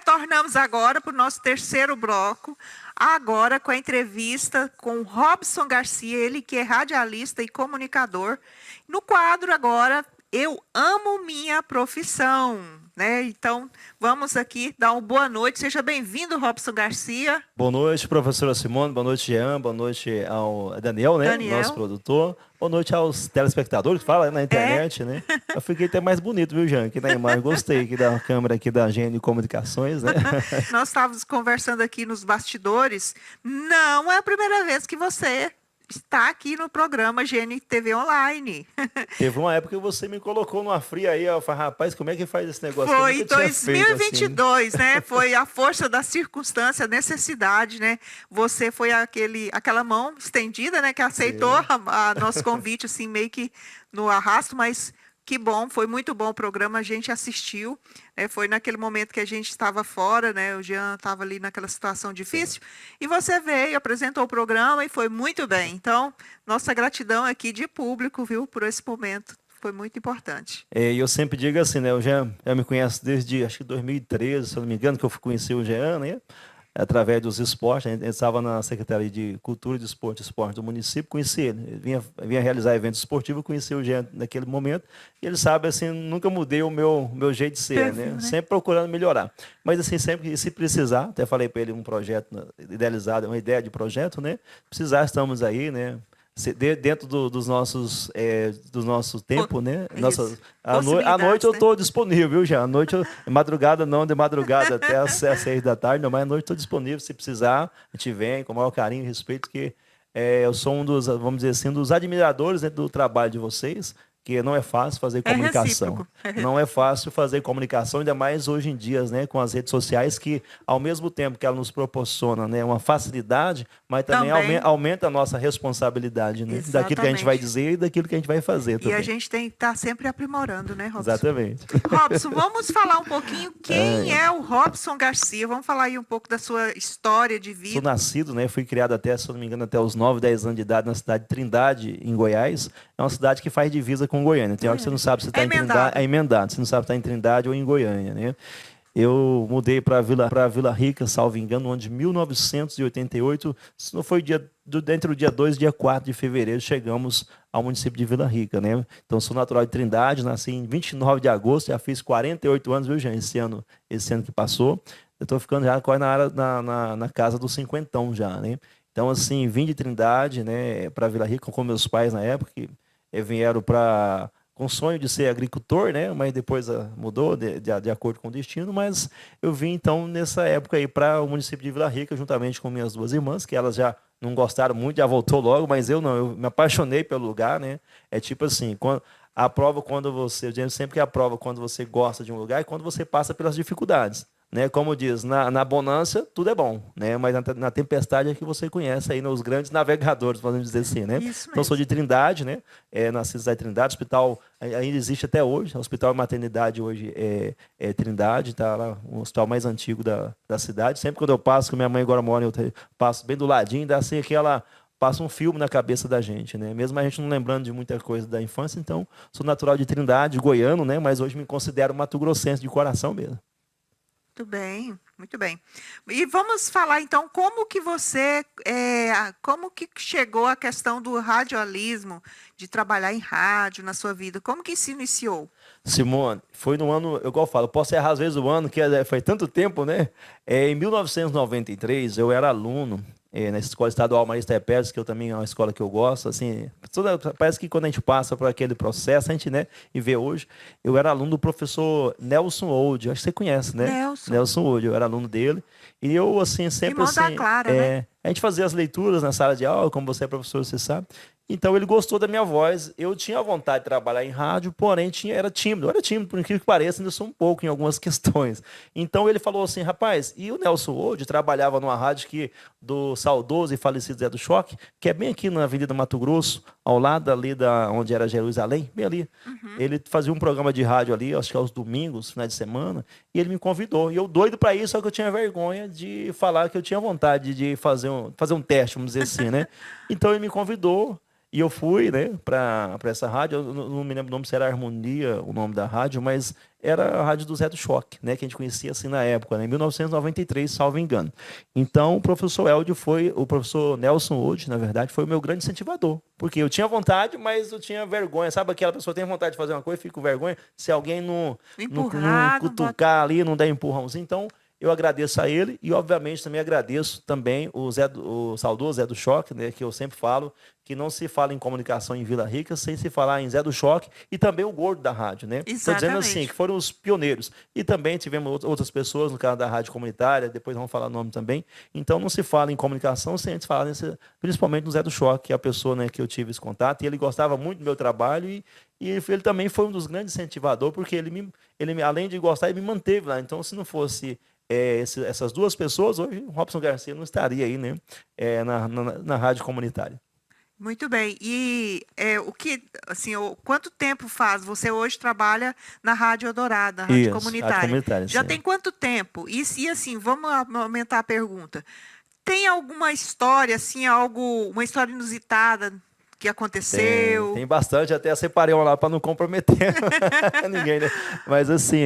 retornamos agora para o nosso terceiro bloco, agora com a entrevista com o Robson Garcia, ele que é radialista e comunicador. No quadro agora, Eu Amo Minha Profissão, né? Então, vamos aqui dar uma boa noite. Seja bem-vindo, Robson Garcia. Boa noite, professora Simone. Boa noite, Jean. Boa noite ao Daniel, né? Daniel. Nosso produtor. Boa noite aos telespectadores que falam na internet, né? Eu fiquei até mais bonito, viu, Jean? Aqui na imagem. Gostei aqui da câmera aqui da Gênio Comunicações, né? Nós estávamos conversando aqui nos bastidores. Não é a primeira vez que você está aqui no programa GNTV Online. Teve uma época que você me colocou numa fria aí, eu falei, rapaz, como é que faz esse negócio? Foi em 2022, né? Foi a força da circunstância, a necessidade, né? Você foi aquela mão estendida, né? Que aceitou nosso convite, assim, meio que no arrasto, mas que bom, foi muito bom o programa, a gente assistiu, né? Foi naquele momento que a gente estava fora, né? O Jean estava ali naquela situação difícil, e você veio, apresentou o programa e foi muito bem. Então, nossa gratidão aqui de público, viu, por esse momento. Foi muito importante. E eu sempre digo assim, né? O Jean já me conhece desde, acho que 2013, se eu não me engano, que eu conheci o Jean, né? Através dos esportes, a gente estava na Secretaria de Cultura, de Esporte do município, conheci ele vinha realizar eventos esportivos, eu conheci o Jean naquele momento, e ele sabe, assim, nunca mudei o meu jeito de ser, né? Sempre procurando melhorar. Mas, assim, sempre se precisar, até falei para ele um projeto idealizado, uma ideia de projeto, né? Precisar, estamos aí, né? Dentro dos nossos do nosso tempo, né? À noite eu estou disponível, viu, já? À noite, madrugada não, de madrugada até às 6 da tarde, mas à noite estou disponível. Se precisar, a gente vem com o maior carinho e respeito, que eu sou um dos, vamos dizer assim, dos admiradores, né, do trabalho de vocês, que não é fácil fazer comunicação. Não é fácil fazer comunicação, ainda mais hoje em dia, né, com as redes sociais, que ao mesmo tempo que ela nos proporciona, né, uma facilidade, mas também aumenta a nossa responsabilidade, né, daquilo que a gente vai dizer e daquilo que a gente vai fazer também. E a gente tem que estar sempre aprimorando, né, Robson? Exatamente. Robson, vamos falar um pouquinho quem é o Robson Garcia. Vamos falar aí um pouco da sua história de vida. Sou nascido, né, fui criado até, se não me engano, até os 9, 10 anos de idade na cidade de Trindade, em Goiás. É uma cidade que faz divisa com Goiânia. Tem hora que você não sabe se está em Trindade, é emendado, você não sabe se está em Trindade ou em Goiânia, né? Eu mudei para Vila Rica, salvo engano, no ano de 1988. Se não foi dentro do dia 2, dia 4 de fevereiro, chegamos ao município de Vila Rica, né? Então, sou natural de Trindade, nasci em 29 de agosto, já fiz 48 anos, viu, gente, esse ano que passou. Eu estou ficando já quase na casa dos 50 já, né? Então, assim, vim de Trindade, né, para Vila Rica com meus pais na época, que vieram com o sonho de ser agricultor, né? Mas depois mudou de acordo com o destino. Mas eu vim, então, nessa época aí para o município de Vila Rica, juntamente com minhas duas irmãs, que elas já não gostaram muito, já voltou logo, mas eu não, eu me apaixonei pelo lugar, né? É tipo assim, eu digo sempre que a prova quando você gosta de um lugar é quando você passa pelas dificuldades. Né, como diz, na bonança tudo é bom, né? Mas na tempestade é que você conhece aí os grandes navegadores, podemos dizer assim, né? Então, sou de Trindade, né? Nasci na Trindade, o hospital ainda existe até hoje, o hospital e maternidade hoje é Trindade, está lá, o hospital mais antigo da cidade. Sempre quando eu passo, que minha mãe agora mora, eu passo bem do ladinho, dá assim passa um filme na cabeça da gente, né? Mesmo a gente não lembrando de muita coisa da infância, então sou natural de Trindade, goiano, né? Mas hoje me considero mato-grossense de coração mesmo. Muito bem, muito bem. E vamos falar então como que como que chegou a questão do radialismo, de trabalhar em rádio na sua vida? Como que se iniciou? Simone, foi no ano, igual eu falo, posso errar às vezes o ano, que foi tanto tempo, né? Em 1993, eu era aluno na Escola Estadual Marista Pérez, que eu também é uma escola que eu gosto, assim, parece que quando a gente passa por aquele processo, a gente, né, e vê hoje, eu era aluno do professor Nelson Old, acho que você conhece, né? Nelson Old, eu era aluno dele, e eu, assim, sempre Irmão da Clara, né? A gente fazia as leituras na sala de aula, como você é professor, você sabe. Então ele gostou da minha voz. Eu tinha vontade de trabalhar em rádio, porém era tímido. Eu era tímido, por incrível que pareça, ainda sou um pouco em algumas questões. Então ele falou assim, rapaz, e o Nelson Old trabalhava numa rádio do saudoso e falecido Zé do Choque, que é bem aqui na Avenida Mato Grosso, ao lado ali onde era Jerusalém, bem ali. Uhum. Ele fazia um programa de rádio ali, acho que aos domingos, finais de semana, e ele me convidou. E eu doido para isso, só que eu tinha vergonha de falar que eu tinha vontade de fazer um teste, vamos dizer assim, né? Então ele me convidou. E eu fui, né, para essa rádio, eu não me lembro o nome, se era Harmonia, o nome da rádio, mas era a rádio do Zé do Choque, né, que a gente conhecia assim na época, né, em 1993, salvo engano. Então, o professor Eldio o professor Nelson hoje, na verdade, foi o meu grande incentivador, porque eu tinha vontade, mas eu tinha vergonha. Sabe aquela pessoa que tem vontade de fazer uma coisa e fica com vergonha? Se alguém não cutucar ali, não der empurrãozinho. Então, eu agradeço a ele e, obviamente, também agradeço também o saudoso Zé do Choque, né, que eu sempre falo, que não se fala em comunicação em Vila Rica sem se falar em Zé do Choque e também o Gordo da rádio, né? Estou dizendo assim, que foram os pioneiros. E também tivemos outras pessoas no caso da rádio comunitária, depois vamos falar o nome também. Então, não se fala em comunicação sem antes falar, principalmente no Zé do Choque, que é a pessoa, né, que eu tive esse contato, e ele gostava muito do meu trabalho e ele também foi um dos grandes incentivadores, porque ele além de gostar, ele me manteve lá. Então, se não fosse essas duas pessoas, hoje o Robson Garcia não estaria aí, né, na rádio comunitária. Muito bem. E quanto tempo faz? Você hoje trabalha na Rádio Eldorado, na Rádio Comunitária. Rádio comunitária. Já tem quanto tempo? E assim, vamos aumentar a pergunta. Tem alguma história, assim, uma história inusitada que aconteceu? Tem bastante, até separei uma lá para não comprometer ninguém, né? Mas assim,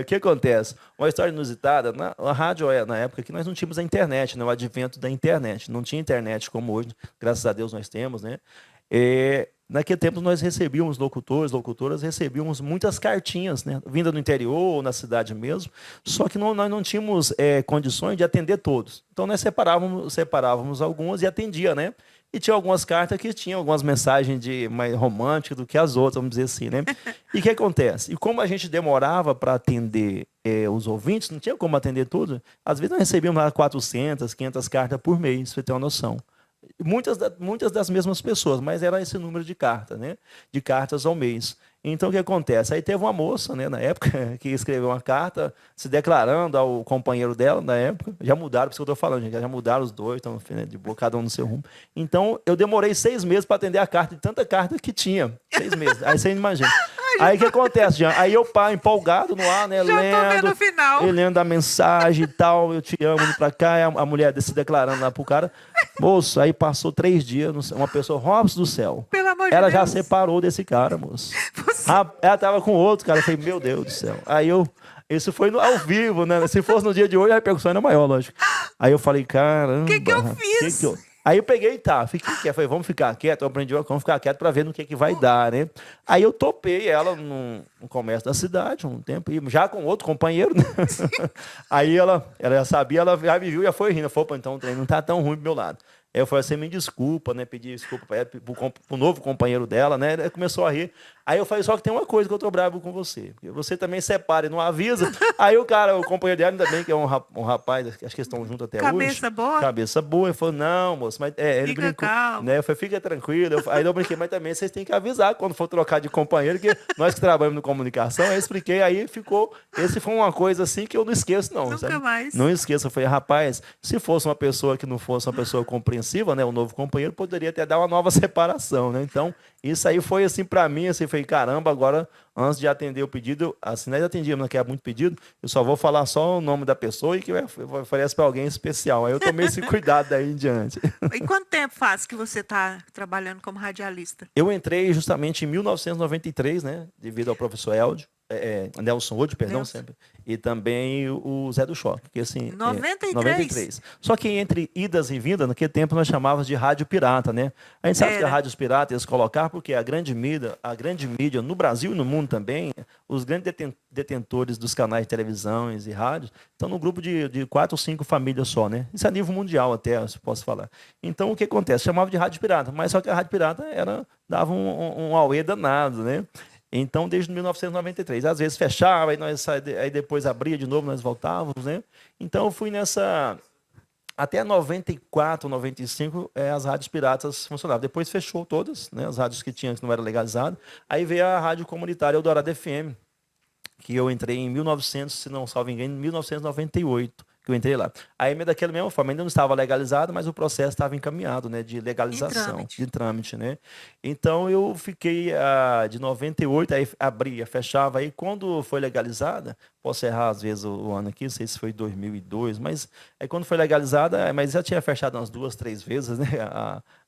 o que acontece? Uma história inusitada, a rádio, na época que nós não tínhamos a internet, né? O advento da internet. Não tinha internet como hoje, graças a Deus nós temos, né? Naquele tempo nós recebíamos locutoras, recebíamos muitas cartinhas, né, vinda do interior ou na cidade mesmo, só que nós não tínhamos condições de atender todos. Então nós separávamos algumas e atendia, né? E tinha algumas cartas que tinham algumas mensagens mais românticas do que as outras, vamos dizer assim, né? E o que acontece? E como a gente demorava para atender os ouvintes, não tinha como atender tudo, às vezes nós recebíamos lá 400, 500 cartas por mês, para você ter uma noção. Muitas das mesmas pessoas, mas era esse número de cartas, né? De cartas ao mês. Então, o que acontece? Aí teve uma moça, né, na época, que escreveu uma carta se declarando ao companheiro dela, na época. Já mudaram, por isso que eu estou falando, gente, já mudaram os dois, estão de boa, cada um no seu rumo. Então, eu demorei 6 meses para atender a carta, de tanta carta que tinha. 6 meses. Aí você imagina. Aí o que acontece, Jean? Aí eu, empolgado no ar, né? Lendo a mensagem e tal, eu te amo, indo pra cá, a mulher se declarando lá pro cara. Moço, aí passou 3 dias, uma pessoa, Robson do céu. Pelo amor de Deus. Ela já Deus. Separou desse cara, moço. Ela tava com outro, cara. Eu falei, meu Deus do céu. Aí isso foi ao vivo, né? Se fosse no dia de hoje, a repercussão era maior, lógico. Aí eu falei, caramba. O que eu fiz? Aí eu peguei fiquei quieto. Falei, vamos ficar quieto. Eu aprendi, vamos ficar quieto para ver no que vai dar, né? Aí eu topei ela no comércio da cidade, um tempo, já com outro companheiro, né? Aí ela já sabia, ela já me viu, já foi rindo. Falei, então o trem não tá tão ruim do meu lado. Eu falei assim, me desculpa, né? Pedi desculpa para ela, pro novo companheiro dela, né? Ela começou a rir. Aí eu falei, só que tem uma coisa que eu tô bravo com você. Você também separa e não avisa. Aí o companheiro dela, ainda bem que é um rapaz, acho que eles estão juntos até hoje. Cabeça boa? Cabeça boa. Ele falou, não, moço, mas ele brincou. Calma. Né? Eu falei, fica tranquilo. Aí eu brinquei, mas também vocês têm que avisar quando for trocar de companheiro, que nós que trabalhamos no comunicação, aí eu expliquei, aí ficou. Esse foi uma coisa assim que eu não esqueço, não. Nunca mais. Não esqueço. Eu falei, rapaz, se fosse uma pessoa que não fosse uma pessoa compreensiva, né? O novo companheiro poderia até dar uma nova separação, né? Então, isso aí foi assim para mim, assim, foi caramba, agora antes de atender o pedido, assim, nós atendíamos, que é muito pedido, eu só vou falar só o nome da pessoa e que oferece para alguém especial. Aí eu tomei esse cuidado daí em diante. E quanto tempo faz que você está trabalhando como radialista? Eu entrei justamente em 1993, né, devido ao professor Eldio, Nelson Hood, perdão, sempre. E também o Zé do Choque, que assim... 93? Só que entre idas e vindas, naquele tempo nós chamávamos de rádio pirata, né? A gente sabe que a rádios piratas eles colocaram porque a grande mídia no Brasil e no mundo também, os grandes detentores dos canais de televisões e rádios estão no grupo de 4 ou 5 famílias só, né? Isso a nível mundial até, se posso falar. Então, o que acontece? Chamava de rádio pirata, mas só que a rádio pirata dava um auê danado, né? Então, desde 1993. Às vezes fechava, aí depois abria de novo, nós voltávamos, né? Então, eu fui nessa... Até 94, 95, as rádios piratas funcionavam. Depois fechou todas, né? As rádios que tinham, que não era legalizado. Aí veio a rádio comunitária Eldorado FM, que eu entrei em 1900, se não salvo engano, em 1998. que eu entrei lá. A EMEA daquela mesma forma, ainda não estava legalizado, mas o processo estava encaminhado, né, de legalização, de trâmite, né? Então eu fiquei de 98, aí abria, fechava, aí quando foi legalizada, posso errar às vezes o ano aqui, não sei se foi 2002, mas aí quando foi legalizada, mas já tinha fechado umas 2, 3 vezes, né?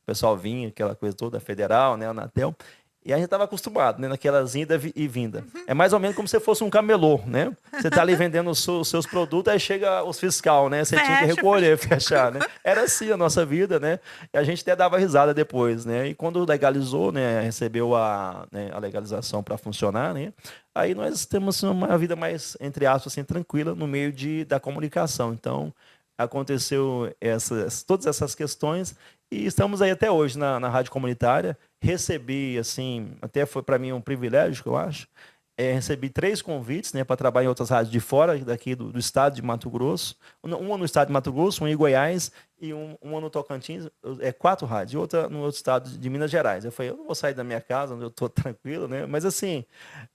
O pessoal vinha, aquela coisa toda, federal, né, a Anatel. E a gente estava acostumado, né? Naquelas ida e vinda. É mais ou menos como se fosse um camelô, né? Você está ali vendendo os seus produtos, aí chega os fiscal, né? Você tinha que recolher, fechar, né? Era assim a nossa vida, né? E a gente até dava risada depois, né? E quando legalizou, né? Recebeu a legalização para funcionar, né? Aí nós temos uma vida mais, entre aspas, assim, tranquila no meio da comunicação. Então, aconteceu todas essas questões e estamos aí até hoje na rádio comunitária. Recebi, assim, até foi para mim um privilégio, que eu acho, recebi 3 convites, né, para trabalhar em outras rádios de fora, daqui do estado de Mato Grosso, uma no estado de Mato Grosso, uma em Goiás e uma no Tocantins, 4 rádios, e outra no outro estado de Minas Gerais. Eu falei, eu não vou sair da minha casa, onde eu estou tranquilo, né, mas assim,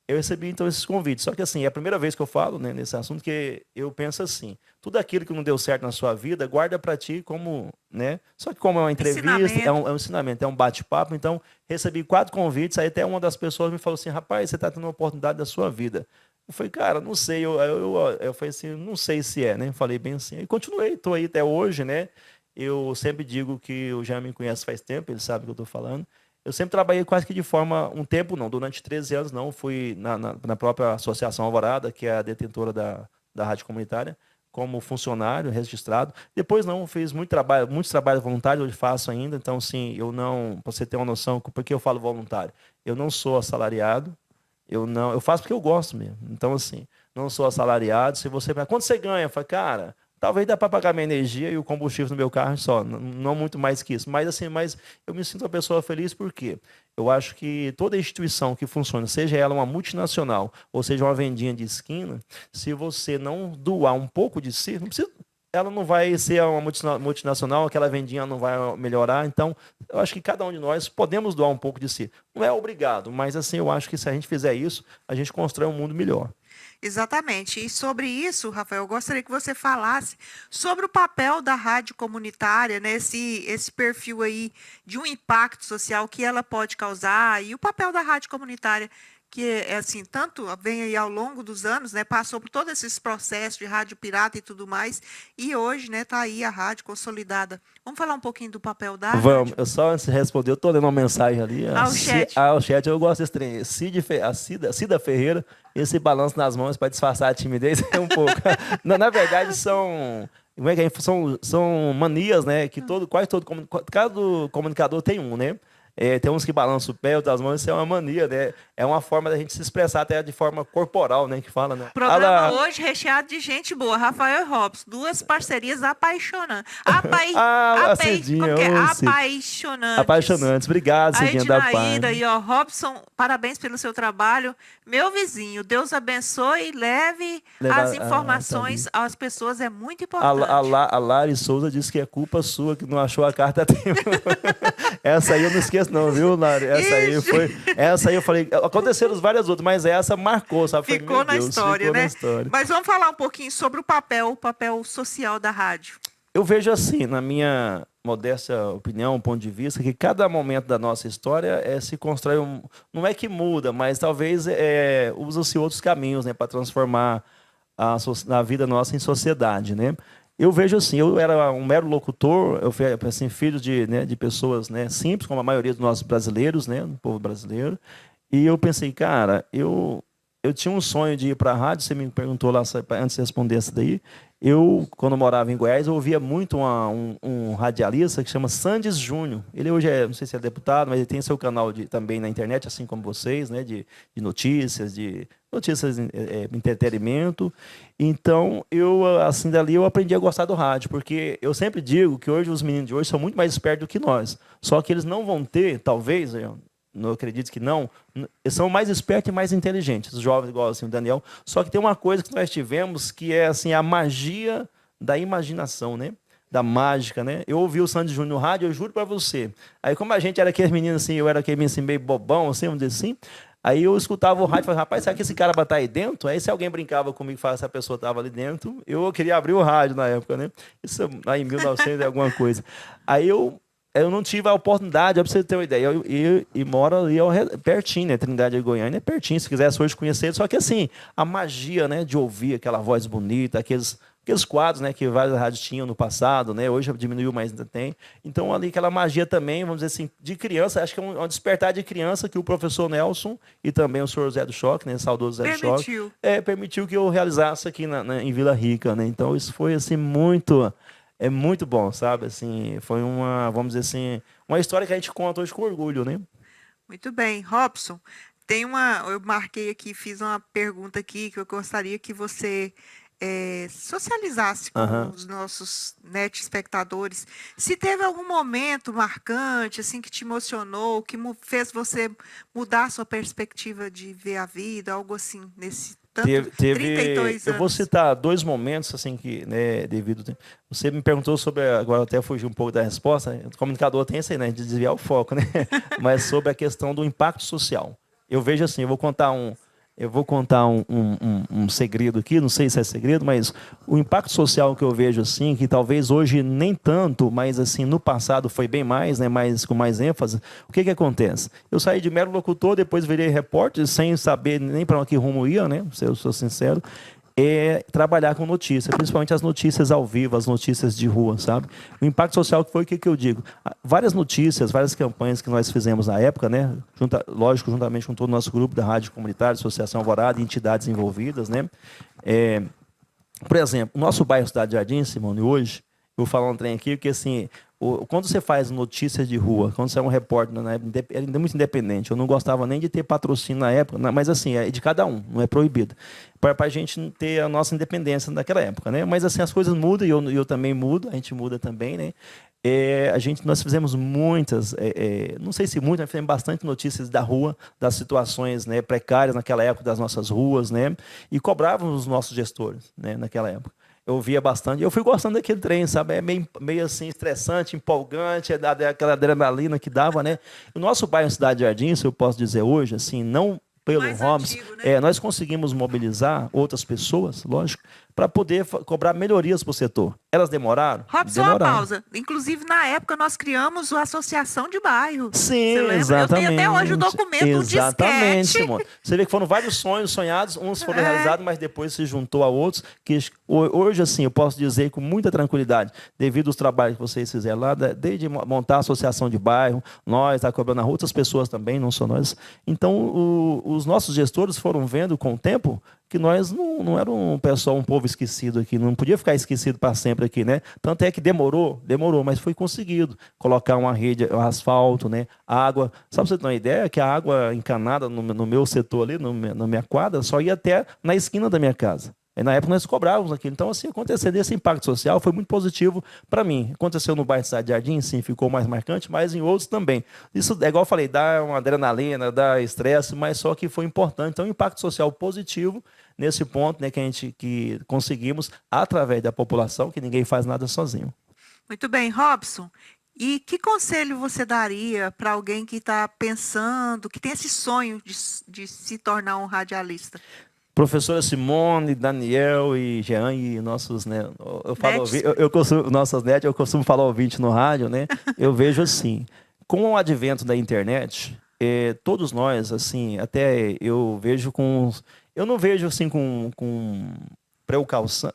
eu recebi então esses convites. Só que assim, é a primeira vez que eu falo, né, nesse assunto, que eu penso assim, tudo aquilo que não deu certo na sua vida, guarda para ti como, né, só que como é uma entrevista, é um ensinamento, é um bate-papo, então recebi 4 convites, aí até uma das pessoas me falou assim, rapaz, você está tendo uma oportunidade da sua vida. Eu falei, cara, não sei, eu falei assim, não sei se é, né, falei bem assim, e continuei, estou aí até hoje, né, eu sempre digo que o Jean me conhece faz tempo, ele sabe o que eu estou falando. Eu sempre trabalhei quase que de forma, um tempo não, durante 13 anos não, fui na própria Associação Alvorada, que é a detentora da rádio comunitária, como funcionário registrado. Depois não, fiz muitos trabalhos voluntários, hoje faço ainda, então sim, eu não, para você ter uma noção, por que eu falo voluntário? Eu não sou assalariado, eu faço porque eu gosto mesmo. Então assim, não sou assalariado, se você, quanto você ganha? Eu falo, cara, talvez dá para pagar minha energia e o combustível no meu carro só, não muito mais que isso. Mas assim, eu me sinto uma pessoa feliz porque eu acho que toda instituição que funciona, seja ela uma multinacional ou seja uma vendinha de esquina, se você não doar um pouco de si, ela não vai ser uma multinacional, aquela vendinha não vai melhorar. Então, eu acho que cada um de nós podemos doar um pouco de si. Não é obrigado, mas assim, eu acho que se a gente fizer isso, a gente constrói um mundo melhor. Exatamente. E sobre isso, Rafael, eu gostaria que você falasse sobre o papel da rádio comunitária, né? Esse perfil aí de um impacto social que ela pode causar e o papel da rádio comunitária que é assim, tanto vem aí ao longo dos anos, né, passou por todos esses processos de rádio pirata e tudo mais, e hoje, né, tá aí a rádio consolidada. Vamos falar um pouquinho do papel da rádio? Vamos, eu só antes de responder, eu estou lendo uma mensagem ali. O chat, eu gosto desse trem. Cida Ferreira, esse balanço nas mãos para disfarçar a timidez é um pouco. Na verdade, são manias, né, que quase todo cada comunicador tem um, né? Tem uns que balançam o pé, outras mãos, isso é uma mania, né? É uma forma da gente se expressar até de forma corporal, né? Que fala, né? Programa hoje recheado de gente boa. Rafael e Robson, 2 parcerias apaixonantes. Cidinha, apaixonantes. Apaixonantes. Obrigado, Cidinha da Paz. E ó, Robson, parabéns pelo seu trabalho. Meu vizinho, Deus abençoe e leve as informações às pessoas, é muito importante. A Lari Souza disse que é culpa sua que não achou a carta a tempo. Essa aí eu não esqueço não, viu, Lari? Essa aí eu falei, aconteceram várias outras, mas essa marcou, sabe? Ficou na história, né? Mas vamos falar um pouquinho sobre o papel social da rádio. Eu vejo assim, na minha modesta opinião, ponto de vista, que cada momento da nossa história se constrói não é que muda, mas talvez usa-se outros caminhos, né, para transformar a vida nossa em sociedade, né? Eu vejo assim, eu era um mero locutor, eu fui assim, filho de pessoas, né, simples, como a maioria dos nossos brasileiros, né, do povo brasileiro, e eu pensei, cara, eu tinha um sonho de ir para a rádio, você me perguntou lá antes de responder essa daí, quando morava em Goiás, eu ouvia muito um radialista que chama Sandes Júnior. Ele hoje não sei se é deputado, mas ele tem seu canal também na internet, assim como vocês, né, de notícias, entretenimento. Então, assim, dali eu aprendi a gostar do rádio, porque eu sempre digo que hoje os meninos de hoje são muito mais espertos do que nós. Só que eles não vão ter, talvez, eu não acredito que não, eles são mais espertos e mais inteligentes, os jovens igual assim, o Daniel. Só que tem uma coisa que nós tivemos que é assim, a magia da imaginação, né? Da mágica, né? Eu ouvi o Sandy Júnior no rádio, eu juro para você. Aí como a gente era aquele menino assim, eu era aquele menino assim, meio bobão, assim, vamos dizer assim, Aí eu escutava o rádio e falava, rapaz, será que esse cara vai estar aí dentro? Aí se alguém brincava comigo e falava se a pessoa estava ali dentro, eu queria abrir o rádio na época, né? Isso aí em 1900 e alguma coisa. Aí eu não tive a oportunidade, para você ter uma ideia, e moro ali pertinho, né? Trindade de Goiânia é pertinho, se quisesse hoje conhecer, só que assim, a magia, né, de ouvir aquela voz bonita, aqueles quadros, né, que várias rádios tinham no passado, né, hoje diminuiu, mas ainda tem. Então, ali, aquela magia também, vamos dizer assim, de criança, acho que é um despertar de criança que o professor Nelson e também o senhor Zé do Choque, né, saudoso Zé do Choque, permitiu que eu realizasse aqui em Vila Rica, né, então isso foi, assim, muito bom, sabe, assim, foi vamos dizer assim, uma história que a gente conta hoje com orgulho, né. Muito bem. Robson, eu marquei aqui, fiz uma pergunta aqui que eu gostaria que você socializasse com os nossos net espectadores. Se teve algum momento marcante, assim, que te emocionou, que fez você mudar a sua perspectiva de ver a vida, algo assim, nesse tanto 32 anos. Eu vou citar 2 momentos, assim, que, né, devido... Você me perguntou sobre, agora até fugi um pouco da resposta, o comunicador tem esse, né, de desviar o foco, né, mas sobre a questão do impacto social. Eu vejo assim, eu vou contar um segredo aqui, não sei se é segredo, mas o impacto social que eu vejo assim, que talvez hoje nem tanto, mas assim no passado foi bem mais, né, com mais ênfase. O que acontece? Eu saí de mero locutor, depois virei repórter, sem saber nem para que rumo ia, né? Se eu sou sincero. Trabalhar com notícias, principalmente as notícias ao vivo, as notícias de rua, sabe? O impacto social que foi o que eu digo. Várias notícias, várias campanhas que nós fizemos na época, né? Lógico, juntamente com todo o nosso grupo da Rádio Comunitária, Associação Alvorada e entidades envolvidas, né? Por exemplo, o nosso bairro Cidade Jardim, Simone, hoje, eu vou falar um trem aqui, porque assim, quando você faz notícias de rua, quando você é um repórter, né, era muito independente, eu não gostava nem de ter patrocínio na época, mas assim, é de cada um, não é proibido, para a gente ter a nossa independência naquela época, né? Mas assim, as coisas mudam e eu também mudo, a gente muda também, né? Nós fizemos muitas, não sei se muitas, mas fizemos bastante notícias da rua, das situações, né, precárias naquela época das nossas ruas, né? E cobrávamos os nossos gestores, né, naquela época. Eu via bastante, eu fui gostando daquele trem, sabe? É meio assim, estressante, empolgante, aquela adrenalina que dava, né? O nosso bairro Cidade Jardim, se eu posso dizer hoje, assim, não pelo Robson, né? Nós conseguimos mobilizar outras pessoas, lógico, para poder cobrar melhorias para o setor. Elas demoraram? Robson, uma pausa. Inclusive, na época, nós criamos a Associação de Bairro. Sim, exatamente. Eu tenho até hoje o documento, exatamente, Simone. Você vê que foram vários sonhos sonhados, uns foram realizados, mas depois se juntou a outros, que hoje, assim, eu posso dizer com muita tranquilidade, devido aos trabalhos que vocês fizeram lá, desde montar a Associação de Bairro, nós, tá cobrando a rua, outras pessoas também, não só nós. Então, os nossos gestores foram vendo com o tempo que nós não era um povo esquecido aqui, não podia ficar esquecido para sempre aqui, né? Tanto é que demorou, mas foi conseguido colocar uma rede, um asfalto, né? Água. Só para você ter uma ideia, que a água encanada no meu setor ali, na minha quadra, só ia até na esquina da minha casa. E na época nós cobrávamos aquilo. Então, assim, acontecer desse impacto social foi muito positivo para mim. Aconteceu no bairro Cidade Jardim, sim, ficou mais marcante, mas em outros também. Isso, é igual eu falei, dá uma adrenalina, dá estresse, mas só que foi importante. Então, um impacto social positivo nesse ponto, né, que conseguimos através da população, que ninguém faz nada sozinho. Muito bem, Robson. E que conselho você daria para alguém que está pensando, que tem esse sonho de se tornar um radialista? Professora Simone, Daniel e Jean e nossos, né, nossos netos, eu costumo falar ouvinte no rádio, né? Eu vejo assim, com o advento da internet, todos nós, assim, até eu vejo eu não vejo assim com precaução,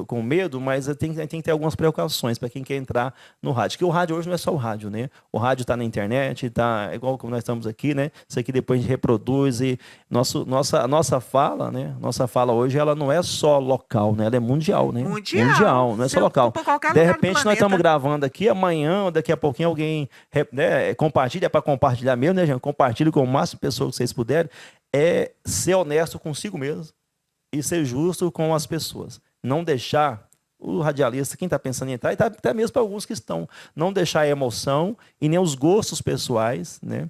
com medo, mas tem que ter algumas precauções para quem quer entrar no rádio. Porque o rádio hoje não é só o rádio, né? O rádio está na internet, está igual como nós estamos aqui, né? Isso aqui depois a gente reproduz e nossa fala, né? Nossa fala hoje ela não é só local, né? Ela é mundial, né? Mundial, não é só local. De repente nós estamos gravando aqui, amanhã ou daqui a pouquinho alguém, né, compartilha para compartilhar mesmo, né, gente? Compartilhe com o máximo de pessoas que vocês puderem. É ser honesto consigo mesmo e ser justo com as pessoas. Não deixar o radialista, quem está pensando em entrar, e até mesmo para alguns que estão, não deixar a emoção e nem os gostos pessoais, né?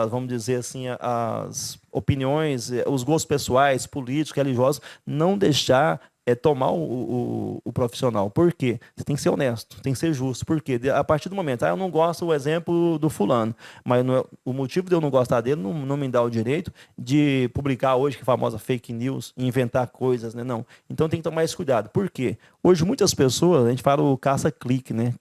Vamos dizer assim, as opiniões, os gostos pessoais, políticos, religiosos, não deixar é tomar o profissional. Por quê? Você tem que ser honesto, tem que ser justo. Por quê? A partir do momento, eu não gosto do exemplo do fulano, mas o motivo de eu não gostar dele não me dá o direito de publicar hoje, que é a famosa fake news, inventar coisas, né? Não. Então tem que tomar esse cuidado. Por quê? Hoje muitas pessoas, a gente fala o caça-clique, né?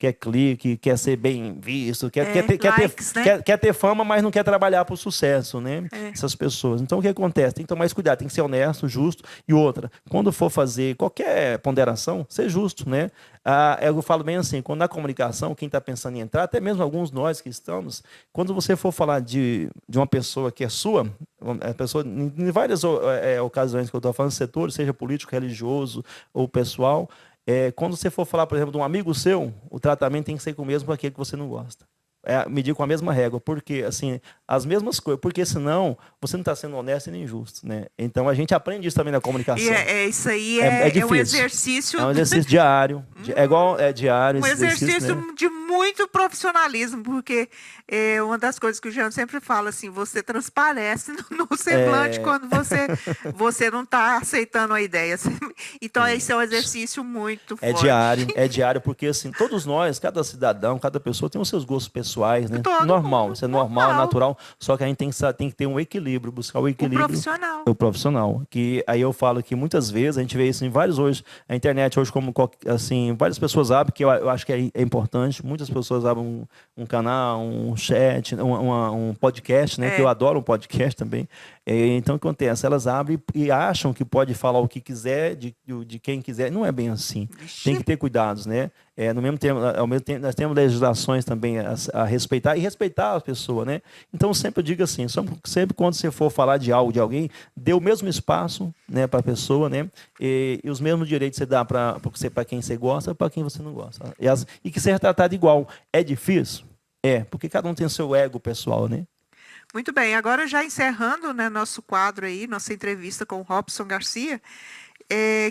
Quer clique, quer ser bem visto, quer ter fama, mas não quer trabalhar para o sucesso, né? Essas pessoas. Então, o que acontece? Tem que tomar esse cuidado, tem que ser honesto, justo. E outra, quando for fazer qualquer ponderação, ser justo, né? Eu falo bem assim, quando na comunicação, quem está pensando em entrar, até mesmo alguns nós que estamos, quando você for falar de uma pessoa que é sua, a pessoa, em várias ocasiões que eu estou falando, setores, seja político, religioso ou pessoal, quando você for falar, por exemplo, de um amigo seu, o tratamento tem que ser com o mesmo para aquele que você não gosta. Medir com a mesma régua, porque assim, as mesmas coisas, porque senão você não está sendo honesto e nem justo, né? Então a gente aprende isso também na comunicação. E isso aí é um exercício. É um exercício diário. É diário. Um exercício né? De muito profissionalismo, porque uma das coisas que o Jean sempre fala assim, você transparece no semblante quando você não está aceitando a ideia. Então esse é um exercício muito forte. É diário, porque assim, todos nós, cada cidadão, cada pessoa tem os seus gostos pessoais, né? Normal, isso é normal, natural. Só que a gente tem que ter um equilíbrio, buscar o equilíbrio. O profissional. Que aí eu falo que muitas vezes a gente vê isso em vários hoje, a internet hoje como assim, várias pessoas abrem, que eu acho que é importante, muitas pessoas abrem um canal, um chat, um podcast, né? Que eu adoro um podcast também. Então o que acontece? Elas abrem e acham que pode falar o que quiser, de quem quiser. Não é bem assim. Tem que ter cuidados, né? Ao mesmo tempo, nós temos legislações também a respeitar e respeitar a pessoa, né? Então sempre eu digo assim, sempre quando você for falar de algo de alguém, dê o mesmo espaço, né, para a pessoa, né? E os mesmos direitos você dá para quem você gosta, para quem você não gosta. E que seja tratado igual. É difícil? Porque cada um tem o seu ego pessoal, né? Muito bem, agora já encerrando, né, nosso quadro aí, nossa entrevista com o Robson Garcia,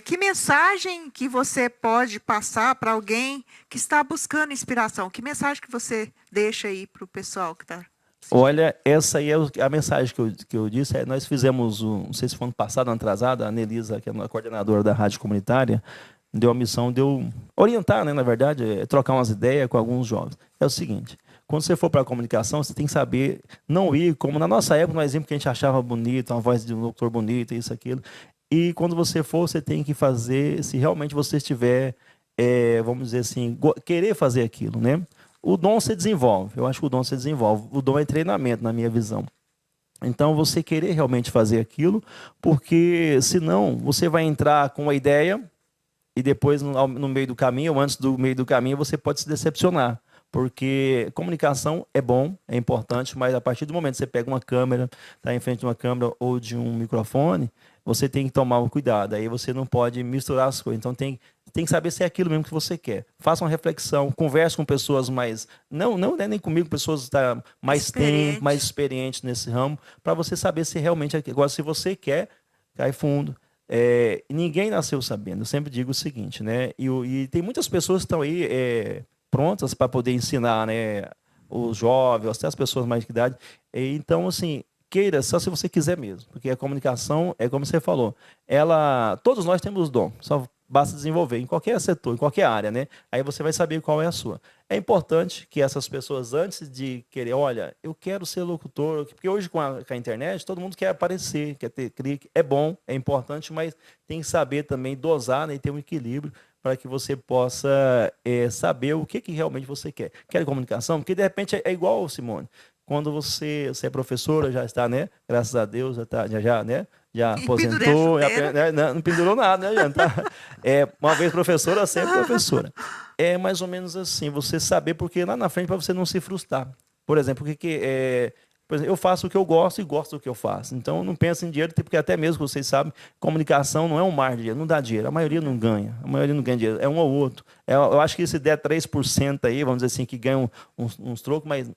que mensagem que você pode passar para alguém que está buscando inspiração? Que mensagem que você deixa aí para o pessoal que está... Olha, essa aí é a mensagem que eu disse. Nós fizemos, não sei se foi ano passado, ano atrasado, a Anelisa, que é a coordenadora da Rádio Comunitária, deu a missão de eu orientar, né, na verdade, trocar umas ideias com alguns jovens. É o seguinte... Quando você for para a comunicação, você tem que saber não ir, como na nossa época, no exemplo que a gente achava bonito, uma voz de um locutor bonito, isso, aquilo. E quando você for, você tem que fazer, se realmente você estiver, vamos dizer assim, querer fazer aquilo, né? O dom se desenvolve, eu acho que o dom se desenvolve. O dom é treinamento, na minha visão. Então, você querer realmente fazer aquilo, porque senão você vai entrar com uma ideia e depois, no meio do caminho, ou antes do meio do caminho, você pode se decepcionar. Porque comunicação é bom, é importante, mas a partir do momento que você pega uma câmera, está em frente de uma câmera ou de um microfone, você tem que tomar um cuidado. Aí você não pode misturar as coisas. Então tem que saber se é aquilo mesmo que você quer. Faça uma reflexão, converse com pessoas mais... Não é nem comigo, pessoas que estão mais tempo, mais experientes nesse ramo, para você saber se realmente é aquilo. Agora, se você quer, cai fundo. Ninguém nasceu sabendo. Eu sempre digo o seguinte, né? E tem muitas pessoas que estão aí... prontas para poder ensinar, né, os jovens, até as pessoas mais de idade. Então, assim, queira, só se você quiser mesmo, porque a comunicação, é como você falou, todos nós temos dom, só basta desenvolver em qualquer setor, em qualquer área, né? Aí você vai saber qual é a sua. É importante que essas pessoas, antes de querer, olha, eu quero ser locutor, porque hoje com a internet, todo mundo quer aparecer, quer ter clique, é bom, é importante, mas tem que saber também dosar, né, e ter um equilíbrio, para que você possa saber o que realmente você quer. Quer comunicação? Porque, de repente, é igual, Simone. Quando você é professora, já está, né? Graças a Deus, já né? Já aposentou. Não pendurou nada, né? Uma vez professora, sempre professora. É mais ou menos assim, você saber, porque lá na frente, para você não se frustrar. Por exemplo, por exemplo, eu faço o que eu gosto e gosto do que eu faço. Então, não penso em dinheiro, porque até mesmo vocês sabem, comunicação não é um mar de dinheiro, não dá dinheiro. A maioria não ganha. A maioria não ganha dinheiro. É um ou outro. Eu acho que se der 3% aí, vamos dizer assim, que ganham uns trocos, mas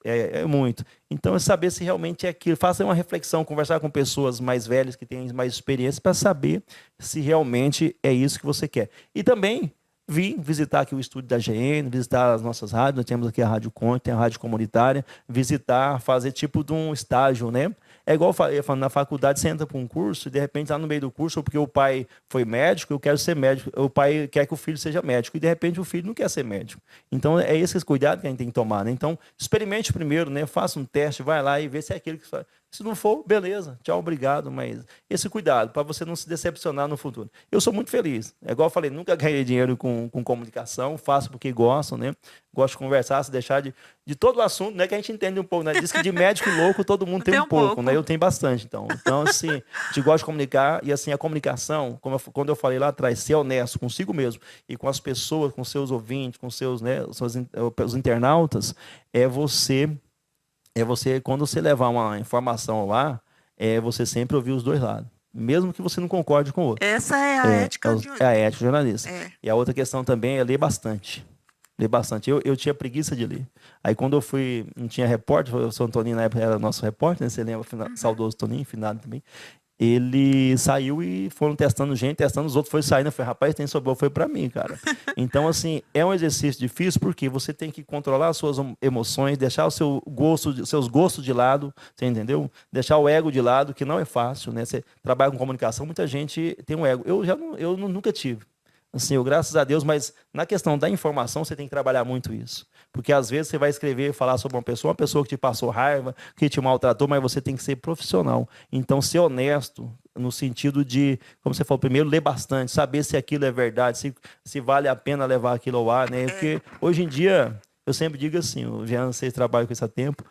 é muito. Então, é saber se realmente é aquilo. Faça uma reflexão, conversar com pessoas mais velhas, que têm mais experiência, para saber se realmente é isso que você quer. E também... vim visitar aqui o estúdio da GN, visitar as nossas rádios, nós temos aqui a Rádio Conte, tem a Rádio Comunitária, visitar, fazer tipo de um estágio, né? É igual eu falando, na faculdade você entra para um curso e de repente lá no meio do curso, porque o pai foi médico, eu quero ser médico, o pai quer que o filho seja médico e de repente o filho não quer ser médico. Então é esse cuidado que a gente tem que tomar, né? Então experimente primeiro, né? Faça um teste, vai lá e vê se é aquilo que faz. Se não for, beleza, tchau, obrigado, mas esse cuidado para você não se decepcionar no futuro. Eu sou muito feliz. É igual eu falei, nunca ganhei dinheiro com comunicação, faço porque gosto, né? Gosto de conversar, se deixar de todo o assunto, né? Que a gente entende um pouco, né? Diz que de médico e louco todo mundo tem um pouco, né? Eu tenho bastante, então. Então, assim, a gente gosta de comunicar e, assim, a comunicação, quando eu falei lá atrás, ser honesto consigo mesmo e com as pessoas, com seus ouvintes, com seus, né, os internautas, quando você levar uma informação lá, você sempre ouvir os dois lados. Mesmo que você não concorde com o outro. Essa é a ética de... É a ética jornalista. E a outra questão também é ler bastante. Ler bastante. Eu tinha preguiça de ler. Aí quando eu fui, não tinha repórter, o seu Toninho na época era nosso repórter, né? Você lembra, saudoso Toninho, finado também. Ele saiu e foram testando gente, testando, os outros foram saindo. Eu falei, rapaz, tem sobrou, foi para mim, cara. Então, assim, é um exercício difícil porque você tem que controlar as suas emoções, deixar seus gostos de lado, você entendeu? Deixar o ego de lado, que não é fácil, né? Você trabalha com comunicação, muita gente tem um ego. Eu nunca tive. Assim, graças a Deus, mas na questão da informação você tem que trabalhar muito isso. Porque às vezes você vai escrever e falar sobre uma pessoa que te passou raiva, que te maltratou, mas você tem que ser profissional. Então, ser honesto no sentido de, como você falou, primeiro, ler bastante, saber se aquilo é verdade, se vale a pena levar aquilo ao ar, né? Porque hoje em dia, eu sempre digo assim, o Jean, vocês trabalham com isso há tempo,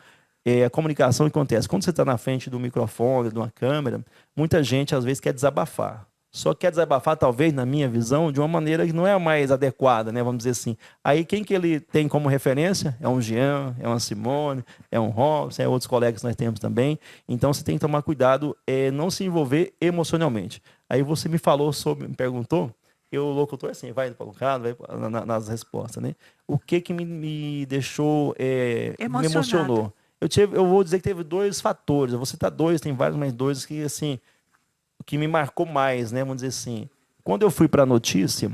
a comunicação acontece. Quando você está na frente do microfone, de uma câmera, muita gente às vezes quer desabafar. Só quer desabafar, talvez, na minha visão, de uma maneira que não é a mais adequada, né? Vamos dizer assim. Aí, quem que ele tem como referência? É um Jean, é uma Simone, é um Robson, é outros colegas que nós temos também. Então, você tem que tomar cuidado, não se envolver emocionalmente. Aí, você me perguntou, o locutor, assim, vai colocado, vai nas respostas, né? O que me deixou, me emocionou? Eu vou dizer que teve dois fatores. Eu vou citar dois, tem vários, mas dois que, assim... que me marcou mais, né? Vamos dizer assim. Quando eu fui para a notícia,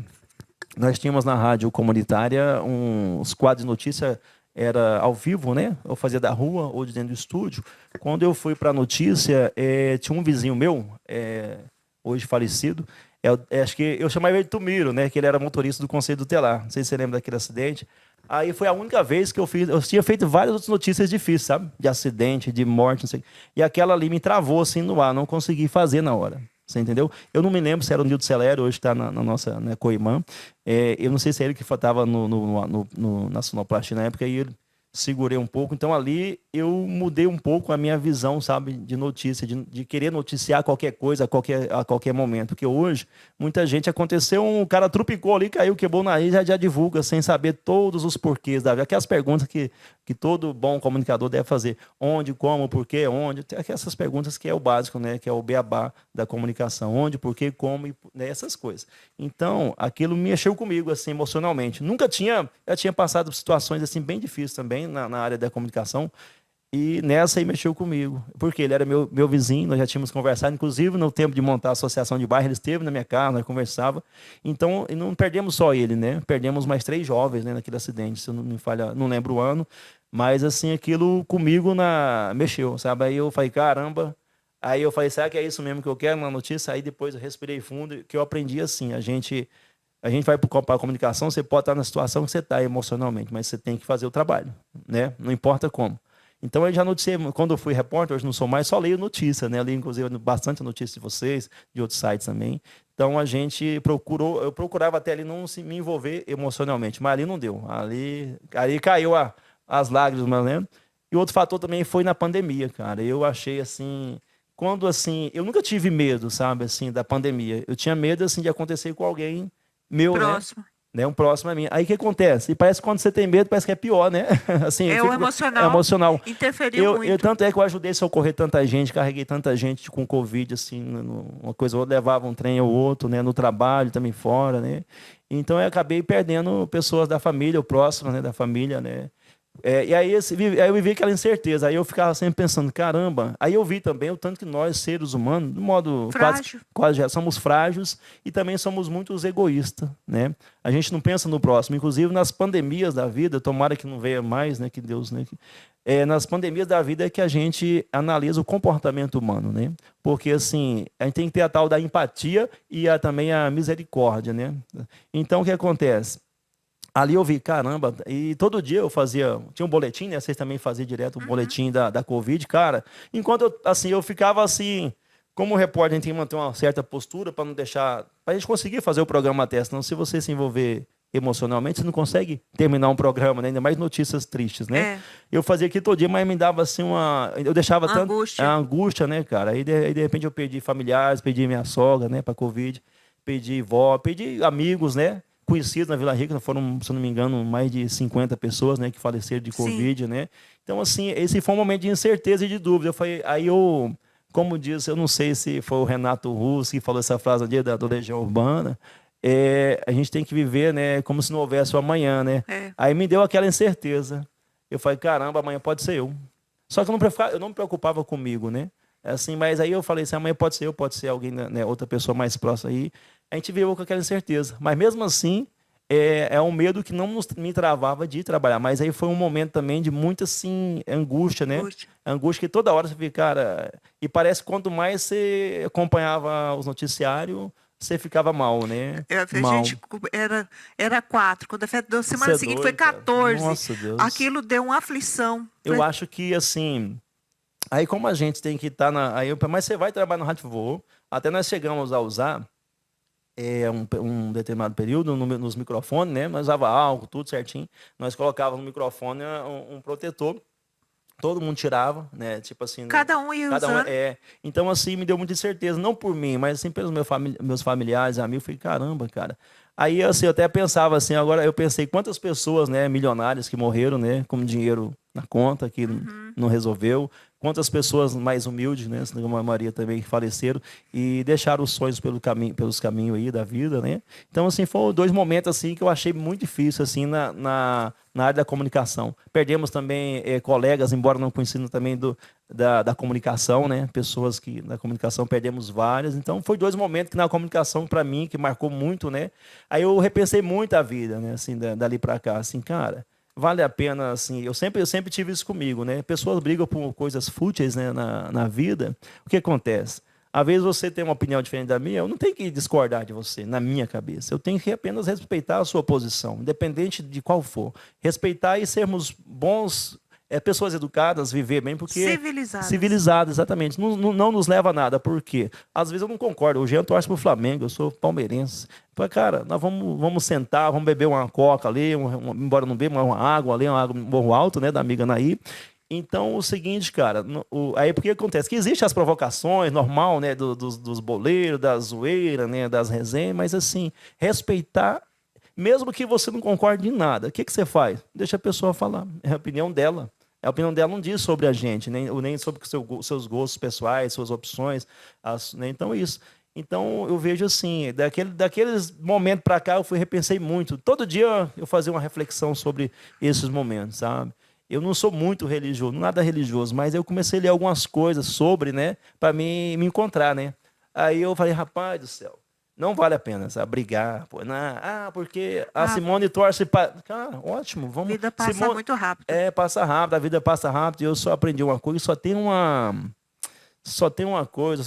nós tínhamos na rádio comunitária uns quadros de notícia, era ao vivo, né? Eu fazia da rua ou de dentro do estúdio. Quando eu fui para a notícia, tinha um vizinho meu, hoje falecido, acho que eu chamava ele de Tumiro, né? Que ele era motorista do Conselho Tutelar. Não sei se você lembra daquele acidente. Aí foi a única vez que eu tinha feito várias outras notícias difíceis, sabe? De acidente, de morte, não sei. E aquela ali me travou assim no ar, não consegui fazer na hora. Você entendeu? Eu não me lembro se era o Nildo Celero, hoje está na nossa, né, co-irmã. Eu não sei se é ele que estava na sonoplastia na época, e ele segurei um pouco. Então, ali, eu mudei um pouco a minha visão, sabe, de notícia, de querer noticiar qualquer coisa a qualquer momento. Porque hoje, muita gente, aconteceu, um cara trupicou ali, caiu, quebrou o nariz, já divulga, sem saber todos os porquês da vida. Aquelas perguntas que todo bom comunicador deve fazer. Onde, como, porquê, onde. Essas perguntas que é o básico, né, que é o beabá da comunicação. Onde, porquê, como, né, essas coisas. Então, aquilo mexeu comigo, assim, emocionalmente. Eu tinha passado por situações, assim, bem difíceis também, na área da comunicação, e nessa aí mexeu comigo, porque ele era meu vizinho, nós já tínhamos conversado, inclusive no tempo de montar a associação de bairro, ele esteve na minha casa, nós conversava, então não perdemos só ele, né? Perdemos mais 3 jovens, né, naquele acidente, se eu não me falha, não lembro o ano, mas assim, aquilo comigo mexeu, sabe? Aí eu falei, caramba, aí eu falei, será que é isso mesmo que eu quero na notícia? Aí depois eu respirei fundo, que eu aprendi assim, a gente vai para a comunicação, você pode estar na situação que você está emocionalmente, mas você tem que fazer o trabalho, né? Não importa como. Então, eu já noticiei, quando eu fui repórter, hoje não sou mais, só leio notícia, né? Leio, inclusive, bastante notícia de vocês, de outros sites também. Então, eu procurava até ali não me envolver emocionalmente, mas ali não deu. Ali caiu as lágrimas, né? E outro fator também foi na pandemia, cara. Eu achei, assim, eu nunca tive medo, sabe, assim, da pandemia. Eu tinha medo, assim, de acontecer com alguém meu, próximo. Né? Um próximo a mim. Aí o que acontece? E parece que quando você tem medo, parece que é pior, né? Assim, o emocional. É emocional. Interferiu muito. Tanto é que eu ajudei a socorrer tanta gente, carreguei tanta gente com Covid, assim, uma coisa ou outra, levava um trem ou outro, né? No trabalho, também fora, né? Então eu acabei perdendo pessoas da família, o próximo, né? Da família, né? E aí eu vivi aquela incerteza, aí eu ficava sempre pensando, caramba. Aí eu vi também o tanto que nós, seres humanos, de modo quase já somos frágeis e também somos muito egoístas, né? A gente não pensa no próximo, inclusive nas pandemias da vida, tomara que não venha mais, né? Que Deus, né? Nas pandemias da vida é que a gente analisa o comportamento humano, né? Porque, assim, a gente tem que ter a tal da empatia e também a misericórdia, né? Então, o que acontece? Ali eu vi, caramba, e todo dia eu tinha um boletim, né? Vocês também faziam direto o boletim da Covid, cara. Enquanto eu ficava assim, como repórter, a gente tem que manter uma certa postura para não deixar, para a gente conseguir fazer o programa até, senão se você se envolver emocionalmente, você não consegue terminar um programa, né? Ainda mais notícias tristes, né? Eu fazia aqui todo dia, mas me dava assim eu deixava tanto a angústia, né, cara? Aí de repente eu perdi familiares, perdi minha sogra, né, para Covid, perdi vó, perdi amigos, né? Conhecidos na Vila Rica, foram, se não me engano, mais de 50 pessoas, né, que faleceram de Covid, né? Então, assim, esse foi um momento de incerteza e de dúvida. Como disse, eu não sei se foi o Renato Russo que falou essa frase ali da Legião Urbana, a gente tem que viver, né, como se não houvesse o amanhã, né? Aí me deu aquela incerteza. Eu falei, caramba, amanhã pode ser eu. Só que eu não me preocupava comigo, né? Assim, mas aí eu falei assim, amanhã pode ser alguém, né, outra pessoa mais próxima aí. A gente viveu com aquela incerteza. Mas mesmo assim, é um medo que não me travava de trabalhar. Mas aí foi um momento também de muita, assim, angústia, né? Angústia que toda hora você fica, cara... E parece que quanto mais você acompanhava os noticiários, você ficava mal, né? Gente, era 4. Quando a semana seguinte foi 14. Nossa, Deus. Aquilo deu uma aflição. Eu acho que, assim... Aí como a gente tem que estar mas você vai trabalhar no Rádio Voo, até nós chegamos a usar um determinado período nos microfones, né? Nós usava álcool, tudo certinho. Nós colocávamos no microfone um protetor. Todo mundo tirava, né? Tipo assim... Cada um ia usando. Então, assim, me deu muita certeza. Não por mim, mas assim pelos meus familiares, amigos. Eu falei, caramba, cara. Aí, assim, eu até pensava assim, agora eu pensei quantas pessoas, né, milionárias que morreram, né, com dinheiro na conta, que não resolveu. Quantas pessoas mais humildes, né, como a Maria também, que faleceram e deixaram os sonhos pelos caminhos aí da vida, né? Então, assim, foram 2 momentos, assim, que eu achei muito difícil, assim, na área da comunicação. Perdemos também colegas, embora não conhecendo também da comunicação, né? Pessoas que na comunicação perdemos várias. Então, foi 2 momentos que na comunicação, para mim, que marcou muito, né? Aí eu repensei muito a vida, né? Assim, dali para cá, assim, cara... Vale a pena, assim, eu sempre tive isso comigo, né? Pessoas brigam por coisas fúteis, né, na vida. O que acontece? Às vezes você tem uma opinião diferente da minha, eu não tenho que discordar de você, na minha cabeça. Eu tenho que apenas respeitar a sua posição, independente de qual for. Respeitar e sermos bons... pessoas educadas, viver bem, porque... Civilizadas, exatamente. Não nos leva a nada, por quê? Às vezes eu não concordo. Hoje eu torço pro Flamengo, eu sou palmeirense. Falei, cara, nós vamos sentar, vamos beber uma coca ali, embora não beba, uma água ali, uma água no Morro Alto, né, da amiga Naí. Então, o seguinte, cara, aí porque acontece? Que existem as provocações, normal, né, dos boleiros, da zoeira, né, das resenhas, mas assim, respeitar, mesmo que você não concorde em nada, o que você faz? Deixa a pessoa falar, é a opinião dela. A opinião dela não diz sobre a gente, nem sobre seus gostos pessoais, suas opções. Né? Então, isso. Então, eu vejo assim, daqueles momentos para cá, eu repensei muito. Todo dia eu fazia uma reflexão sobre esses momentos, sabe? Eu não sou muito religioso, nada religioso, mas eu comecei a ler algumas coisas sobre, né, para me encontrar, né? Aí eu falei, rapaz do céu, não vale a pena, sabe, brigar. Pô, porque a Simone torce para... Cara, ótimo, vamos... A vida passa muito rápido. Passa rápido, a vida passa rápido. E eu só aprendi uma coisa, só tem uma coisa,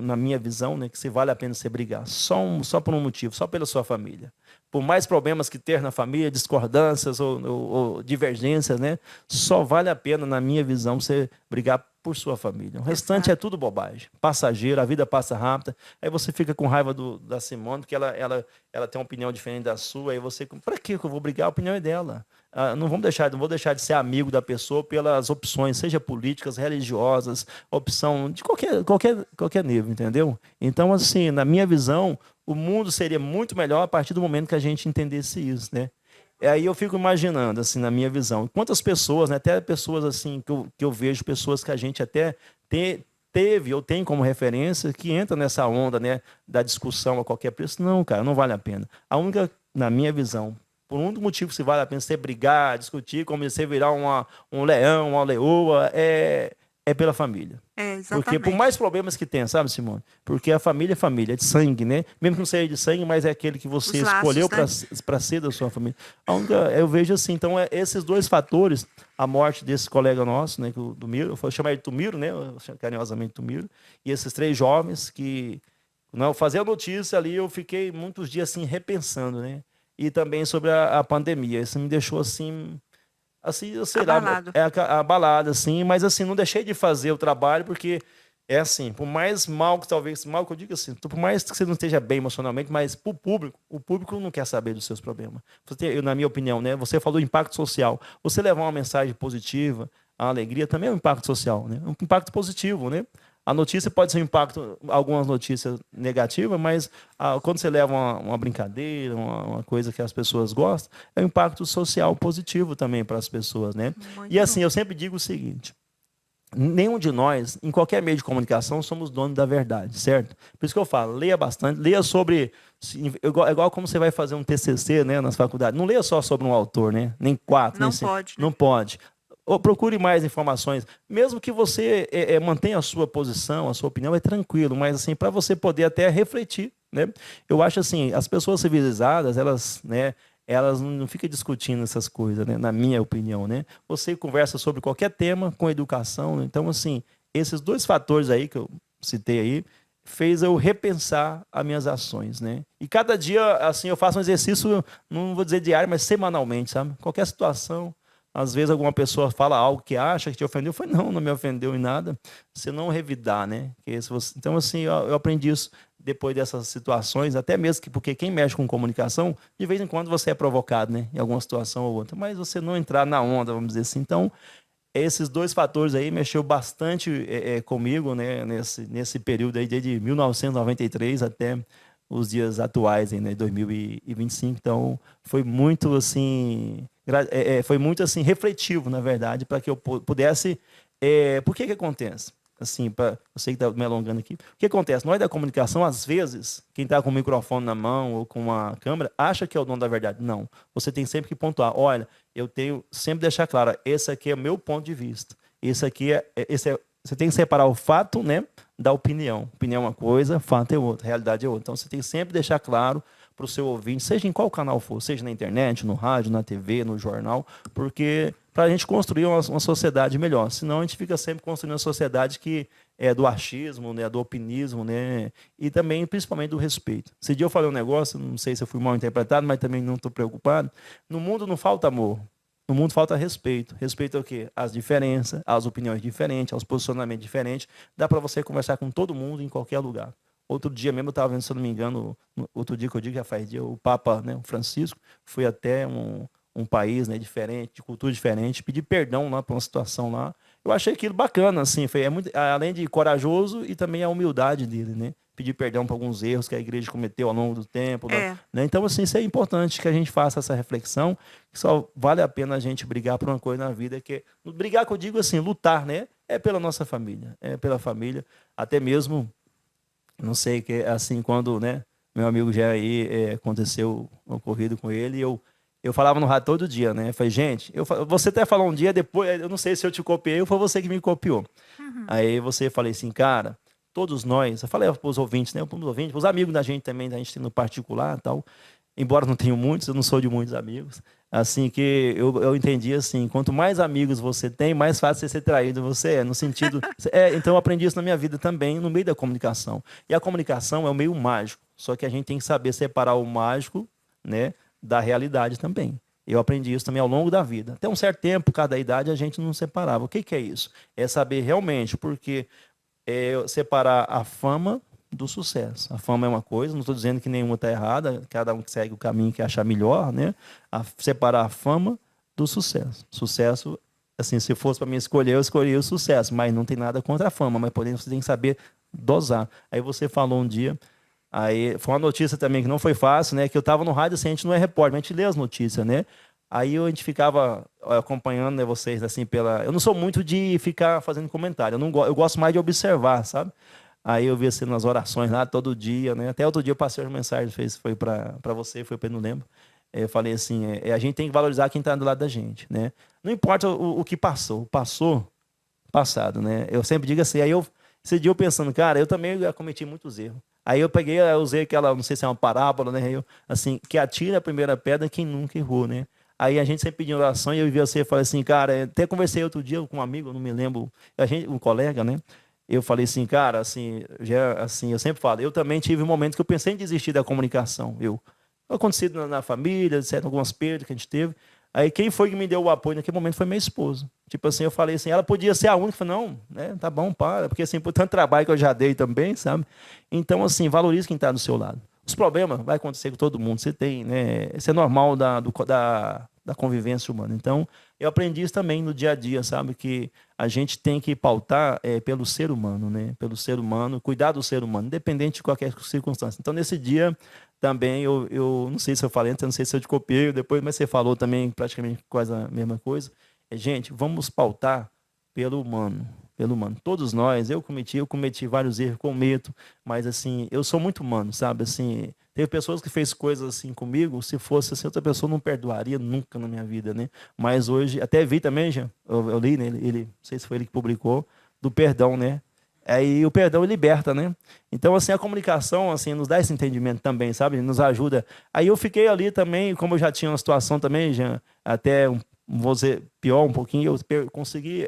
na minha visão, né, que se vale a pena você brigar. Só por um motivo, só pela sua família. Por mais problemas que ter na família, discordâncias ou divergências, né, só vale a pena, na minha visão, você brigar por sua família. O restante é tudo bobagem. Passageiro, a vida passa rápida. Aí você fica com raiva da Simone, porque ela tem uma opinião diferente da sua. Aí você, para que eu vou brigar? A opinião é dela. Não vou deixar de ser amigo da pessoa pelas opções, seja políticas, religiosas, opção de qualquer nível, entendeu? Então, assim, na minha visão, o mundo seria muito melhor a partir do momento que a gente entendesse isso, né? E aí eu fico imaginando, assim, na minha visão, quantas pessoas, né, até pessoas assim que eu vejo, pessoas que a gente até teve ou tem como referência, que entra nessa onda, né, da discussão a qualquer preço. Não, cara, não vale a pena. A única, na minha visão, por um motivo se vale a pena você brigar, discutir, como você virar um leão, uma leoa, é pela família. Exatamente. Porque por mais problemas que tenha, sabe, Simone? Porque a família é família, é de sangue, né? Mesmo que não seja de sangue, mas é aquele que você escolheu para ser da sua família. Eu vejo assim, então, esses dois fatores, a morte desse colega nosso, né, do Miro, eu vou chamar ele de Tumiro, né, carinhosamente Tumiro, e esses 3 jovens que, não, fazer a notícia ali, eu fiquei muitos dias assim repensando, né? E também sobre a pandemia. Isso me deixou assim, eu sei abalado. Lá, abalado, assim, mas assim, não deixei de fazer o trabalho, porque é assim, por mais mal que eu diga assim, por mais que você não esteja bem emocionalmente, mas para o público não quer saber dos seus problemas. Na minha opinião, né, você falou impacto social. Você levar uma mensagem positiva, a alegria também é um impacto social, né? Um impacto positivo, né? A notícia pode ser um impacto, algumas notícias negativas, mas quando você leva uma brincadeira, uma coisa que as pessoas gostam, é um impacto social positivo também para as pessoas, né? E assim, eu sempre digo o seguinte: nenhum de nós, em qualquer meio de comunicação, somos donos da verdade, certo? Por isso que eu falo, leia bastante, leia sobre... Igual como você vai fazer um TCC, né, nas faculdades. Não leia só sobre um autor, né? Nem 4, não nem 5. pode, né? Não pode. Ou procure mais informações. Mesmo que você mantenha a sua posição, a sua opinião, é tranquilo, mas assim, para você poder até refletir, né? Eu acho assim, as pessoas civilizadas, elas, né, elas não ficam discutindo essas coisas, né, na minha opinião, né? Você conversa sobre qualquer tema com educação, né? Então, assim, esses 2 fatores aí que eu citei aí, fez eu repensar as minhas ações, né? E cada dia, assim, eu faço um exercício, não vou dizer diário, mas semanalmente, sabe? Qualquer situação. Às vezes alguma pessoa fala algo que acha que te ofendeu. Eu falei, não me ofendeu em nada. Você não revidar, né? Então, assim, eu aprendi isso depois dessas situações, até mesmo porque quem mexe com comunicação, de vez em quando você é provocado, né? Em alguma situação ou outra. Mas você não entrar na onda, vamos dizer assim. Então, esses 2 fatores aí mexeu bastante comigo, né? Nesse período aí, desde 1993 até os dias atuais, né? 2025. Então, foi muito assim... foi muito assim refletivo, na verdade, para que eu pudesse... por que acontece? Assim, eu sei que está me alongando aqui. O que acontece? Nós da comunicação, às vezes, quem está com o microfone na mão ou com uma câmera, acha que é o dono da verdade. Não. Você tem sempre que pontuar. Olha, eu tenho sempre deixar claro, esse aqui é o meu ponto de vista. Você tem que separar o fato, né, da opinião. Opinião é uma coisa, fato é outra, realidade é outra. Então, você tem que sempre deixar claro para o seu ouvinte, seja em qual canal for, seja na internet, no rádio, na TV, no jornal, porque para a gente construir uma sociedade melhor. Senão a gente fica sempre construindo uma sociedade que é do achismo, né, do opinismo, né, e também, principalmente, do respeito. Esse dia eu falei um negócio, não sei se eu fui mal interpretado, mas também não estou preocupado. No mundo não falta amor. No mundo falta respeito. Respeito é o quê? As diferenças, as opiniões diferentes, aos posicionamentos diferentes. Dá para você conversar com todo mundo em qualquer lugar. Outro dia mesmo eu estava vendo, se eu não me engano, outro dia que eu digo, já faz dia, o Papa, né, o Francisco, foi até um país, né, diferente, de cultura diferente, pedir perdão lá por uma situação lá. Eu achei aquilo bacana, assim, além de corajoso e também a humildade dele, né? Pedir perdão por alguns erros que a igreja cometeu ao longo do tempo. Né? Então, assim, isso é importante que a gente faça essa reflexão, que só vale a pena a gente brigar por uma coisa na vida, que brigar, que eu digo assim, lutar, né? É pela nossa família, é pela família, até mesmo, não sei, que assim, quando, né, meu amigo já aí aconteceu um ocorrido com ele, eu falava no rádio todo dia, né? Eu falei, gente, você até falou um dia depois, eu não sei se eu te copiei ou foi você que me copiou. Aí você falei assim, cara, todos nós, eu falei para os ouvintes, né? Para os ouvintes, para os amigos da gente também, da gente tem no particular e tal, embora não tenha muitos, eu não sou de muitos amigos, assim que eu entendi assim, quanto mais amigos você tem, mais fácil você ser traído você é, no sentido... então eu aprendi isso na minha vida também, no meio da comunicação. E a comunicação é um meio mágico, só que a gente tem que saber separar o mágico, né, da realidade também. Eu aprendi isso também ao longo da vida. Até um certo tempo, cada idade, a gente não separava. O que é isso? É saber realmente, porque separar a fama do sucesso. A fama é uma coisa, não estou dizendo que nenhuma está errada, cada um segue o caminho que achar melhor, né? Separar a fama do sucesso. Sucesso, assim, se fosse para mim escolher, eu escolheria o sucesso, mas não tem nada contra a fama, mas porém você tem que saber dosar. Aí você falou um dia, aí foi uma notícia também que não foi fácil, né? Que eu estava no rádio, assim, a gente não é repórter, a gente lê as notícias, né? Aí a gente ficava acompanhando, né, vocês, assim, eu não sou muito de ficar fazendo comentário, eu gosto mais de observar, sabe? Aí eu vi assim nas orações lá todo dia, né? Até outro dia eu passei uma mensagem, foi para você, foi para não lembro. Eu falei assim, a gente tem que valorizar quem está do lado da gente, né? Não importa o que passou, passado, né? Eu sempre digo assim, esse dia eu pensando, cara, eu também cometi muitos erros. Aí eu usei aquela, não sei se é uma parábola, né? Assim, que atira a primeira pedra quem nunca errou, né? Aí a gente sempre pediu oração e eu vi você e falei assim, cara, até conversei outro dia com um amigo, não me lembro, um colega, né? Eu falei assim, cara, assim, eu sempre falo, eu também tive um momento que eu pensei em desistir da comunicação. Acontecido na família, etc, algumas perdas que a gente teve. Aí quem foi que me deu o apoio naquele momento foi minha esposa. Tipo assim, eu falei assim, ela podia ser a única, eu falei, não, né, tá bom, para, porque assim, por tanto trabalho que eu já dei também, sabe? Então, assim, valorize quem está do seu lado. Os problemas vai acontecer com todo mundo, você tem, né? Isso é normal da convivência humana. Então, eu aprendi isso também no dia a dia, sabe? Que a gente tem que pautar pelo ser humano, né? Pelo ser humano, cuidar do ser humano, independente de qualquer circunstância. Então, nesse dia, também, eu não sei se eu falei antes, eu não sei se eu te copiei depois, mas você falou também praticamente quase a mesma coisa. Gente, vamos pautar pelo humano. Pelo humano. Todos nós, eu cometi vários erros, cometo, mas assim, eu sou muito humano, sabe? Assim, teve pessoas que fez coisas assim comigo, se fosse assim, outra pessoa não perdoaria nunca na minha vida, né? Mas hoje, até vi também, já, eu li, né? Não sei se foi ele que publicou, do perdão, né? Aí o perdão liberta, né? Então, assim, a comunicação, assim, nos dá esse entendimento também, sabe? Nos ajuda. Aí eu fiquei ali também, como eu já tinha uma situação também, já até vou dizer, pior um pouquinho, eu consegui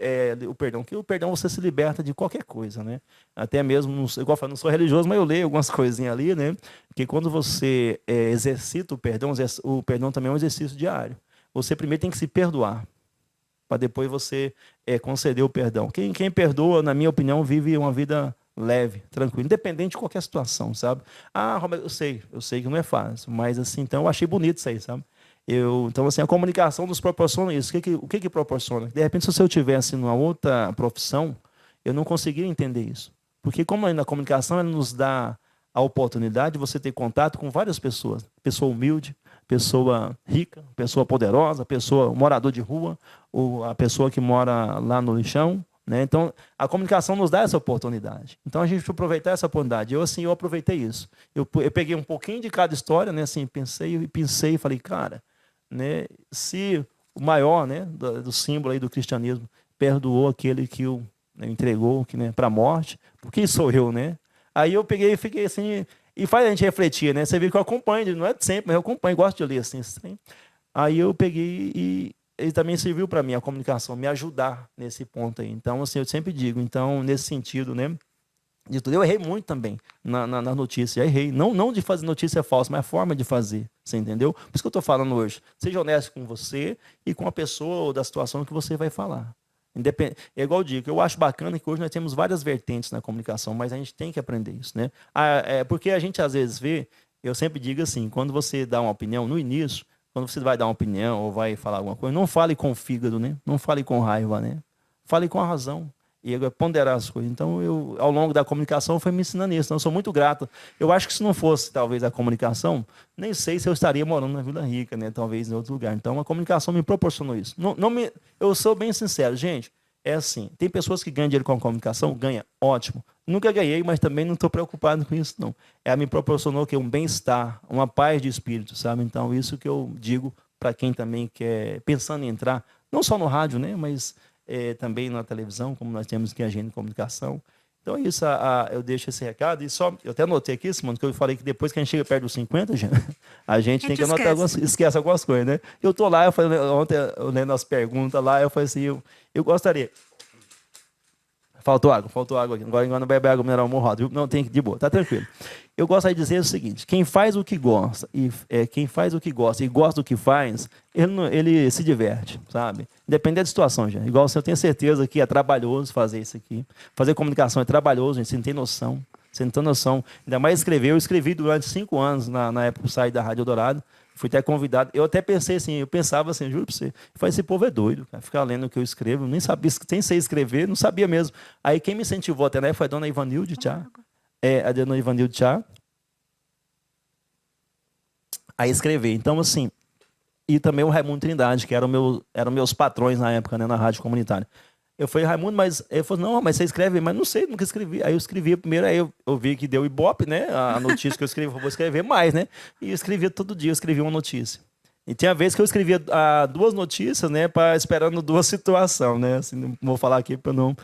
o perdão. Que o perdão você se liberta de qualquer coisa, né? Até mesmo, igual eu falo, não sou religioso, mas eu leio algumas coisinhas ali, né? Porque quando você exercita o perdão também é um exercício diário. Você primeiro tem que se perdoar, para depois você conceder o perdão. Quem perdoa, na minha opinião, vive uma vida leve, tranquila, independente de qualquer situação, sabe? Ah, Roberto, eu sei que não é fácil, mas assim, então eu achei bonito isso aí, sabe? Então, assim, a comunicação nos proporciona isso. O que proporciona? De repente, se eu tivesse numa outra profissão, eu não conseguiria entender isso. Porque como na comunicação, ela nos dá a oportunidade de você ter contato com várias pessoas. Pessoa humilde, pessoa rica, pessoa poderosa, pessoa morador de rua, ou a pessoa que mora lá no lixão, né? Então, a comunicação nos dá essa oportunidade. Então, a gente precisa aproveitar essa oportunidade. Eu aproveitei isso. Eu peguei um pouquinho de cada história, né? Assim, pensei e falei, cara, né, se o maior, né, do símbolo aí do cristianismo perdoou aquele que o entregou, né, para a morte, por que sou eu, né? Aí eu peguei e fiquei assim, e faz a gente refletir, né? Você vê que eu acompanho, não é sempre, mas eu acompanho, gosto de ler assim. Aí eu peguei e ele também serviu para mim, a comunicação, me ajudar nesse ponto aí. Então, assim, eu sempre digo, então, nesse sentido, né, de tudo. Eu errei muito também na notícia. Errei. Não de fazer notícia falsa, mas a forma de fazer. Você entendeu? Por isso que eu estou falando hoje. Seja honesto com você e com a pessoa ou da situação que você vai falar. É igual eu digo, eu acho bacana que hoje nós temos várias vertentes na comunicação, mas a gente tem que aprender isso, né? Porque a gente às vezes vê, eu sempre digo assim, quando você dá uma opinião, no início, quando você vai dar uma opinião ou vai falar alguma coisa, não fale com o fígado, né? Não fale com raiva, né? Fale com a razão. E ponderar as coisas. Então, ao longo da comunicação, foi me ensinando isso. Então, eu sou muito grato. Eu acho que se não fosse, talvez, a comunicação, nem sei se eu estaria morando na Vila Rica, né? Talvez em outro lugar. Então, a comunicação me proporcionou isso. Eu sou bem sincero, gente. É assim, tem pessoas que ganham dinheiro com a comunicação, ganha, ótimo. Nunca ganhei, mas também não estou preocupado com isso, não. Ela me proporcionou que um bem-estar, uma paz de espírito, sabe? Então, isso que eu digo para quem também quer, pensando em entrar, não só no rádio, né? Mas também na televisão, como nós temos aqui a agenda de comunicação. Então é isso, eu deixo esse recado. E só, eu até anotei aqui, Simone, que eu falei que depois que a gente chega perto dos 50, a gente tem que anotar esquece algumas coisas, né? Eu estou lá, ontem eu lendo as perguntas lá, eu falei assim, eu gostaria. Faltou água aqui. Agora não bebe água mineral morrada, viu? Não, tem que de boa, tá tranquilo. Eu gostaria de dizer o seguinte: quem faz o que gosta e gosta do que faz, ele se diverte, sabe? Independente da situação, gente. Igual eu tenho certeza que é trabalhoso fazer isso aqui. Fazer comunicação é trabalhoso, gente. Você não tem noção. Você não tem noção. Ainda mais escrever. Eu escrevi durante 5 anos, na época que eu saí da Rádio Eldorado. Fui até convidado. Eu até pensei assim, eu pensava assim, juro pra você, esse povo é doido, cara, ficar lendo o que eu escrevo, nem sabia, sem sei escrever, não sabia mesmo. Aí quem me incentivou até na época foi a dona Ivanilde Tchá. A dona Ivanilde Tchá. Aí escrever. Então, assim, e também o Raimundo Trindade, que eram meus patrões na época, né, na rádio comunitária. Eu falei, Raimundo, mas ele falou, não, mas você escreve, mas não sei, nunca escrevi. Aí eu escrevia primeiro, aí eu vi que deu Ibope, né? A notícia que eu escrevi, eu vou escrever mais, né? E eu escrevia todo dia, eu escrevia uma notícia. E tinha vezes que eu escrevia 2 notícias, né, esperando 2 situações, né? Assim, não vou falar aqui para não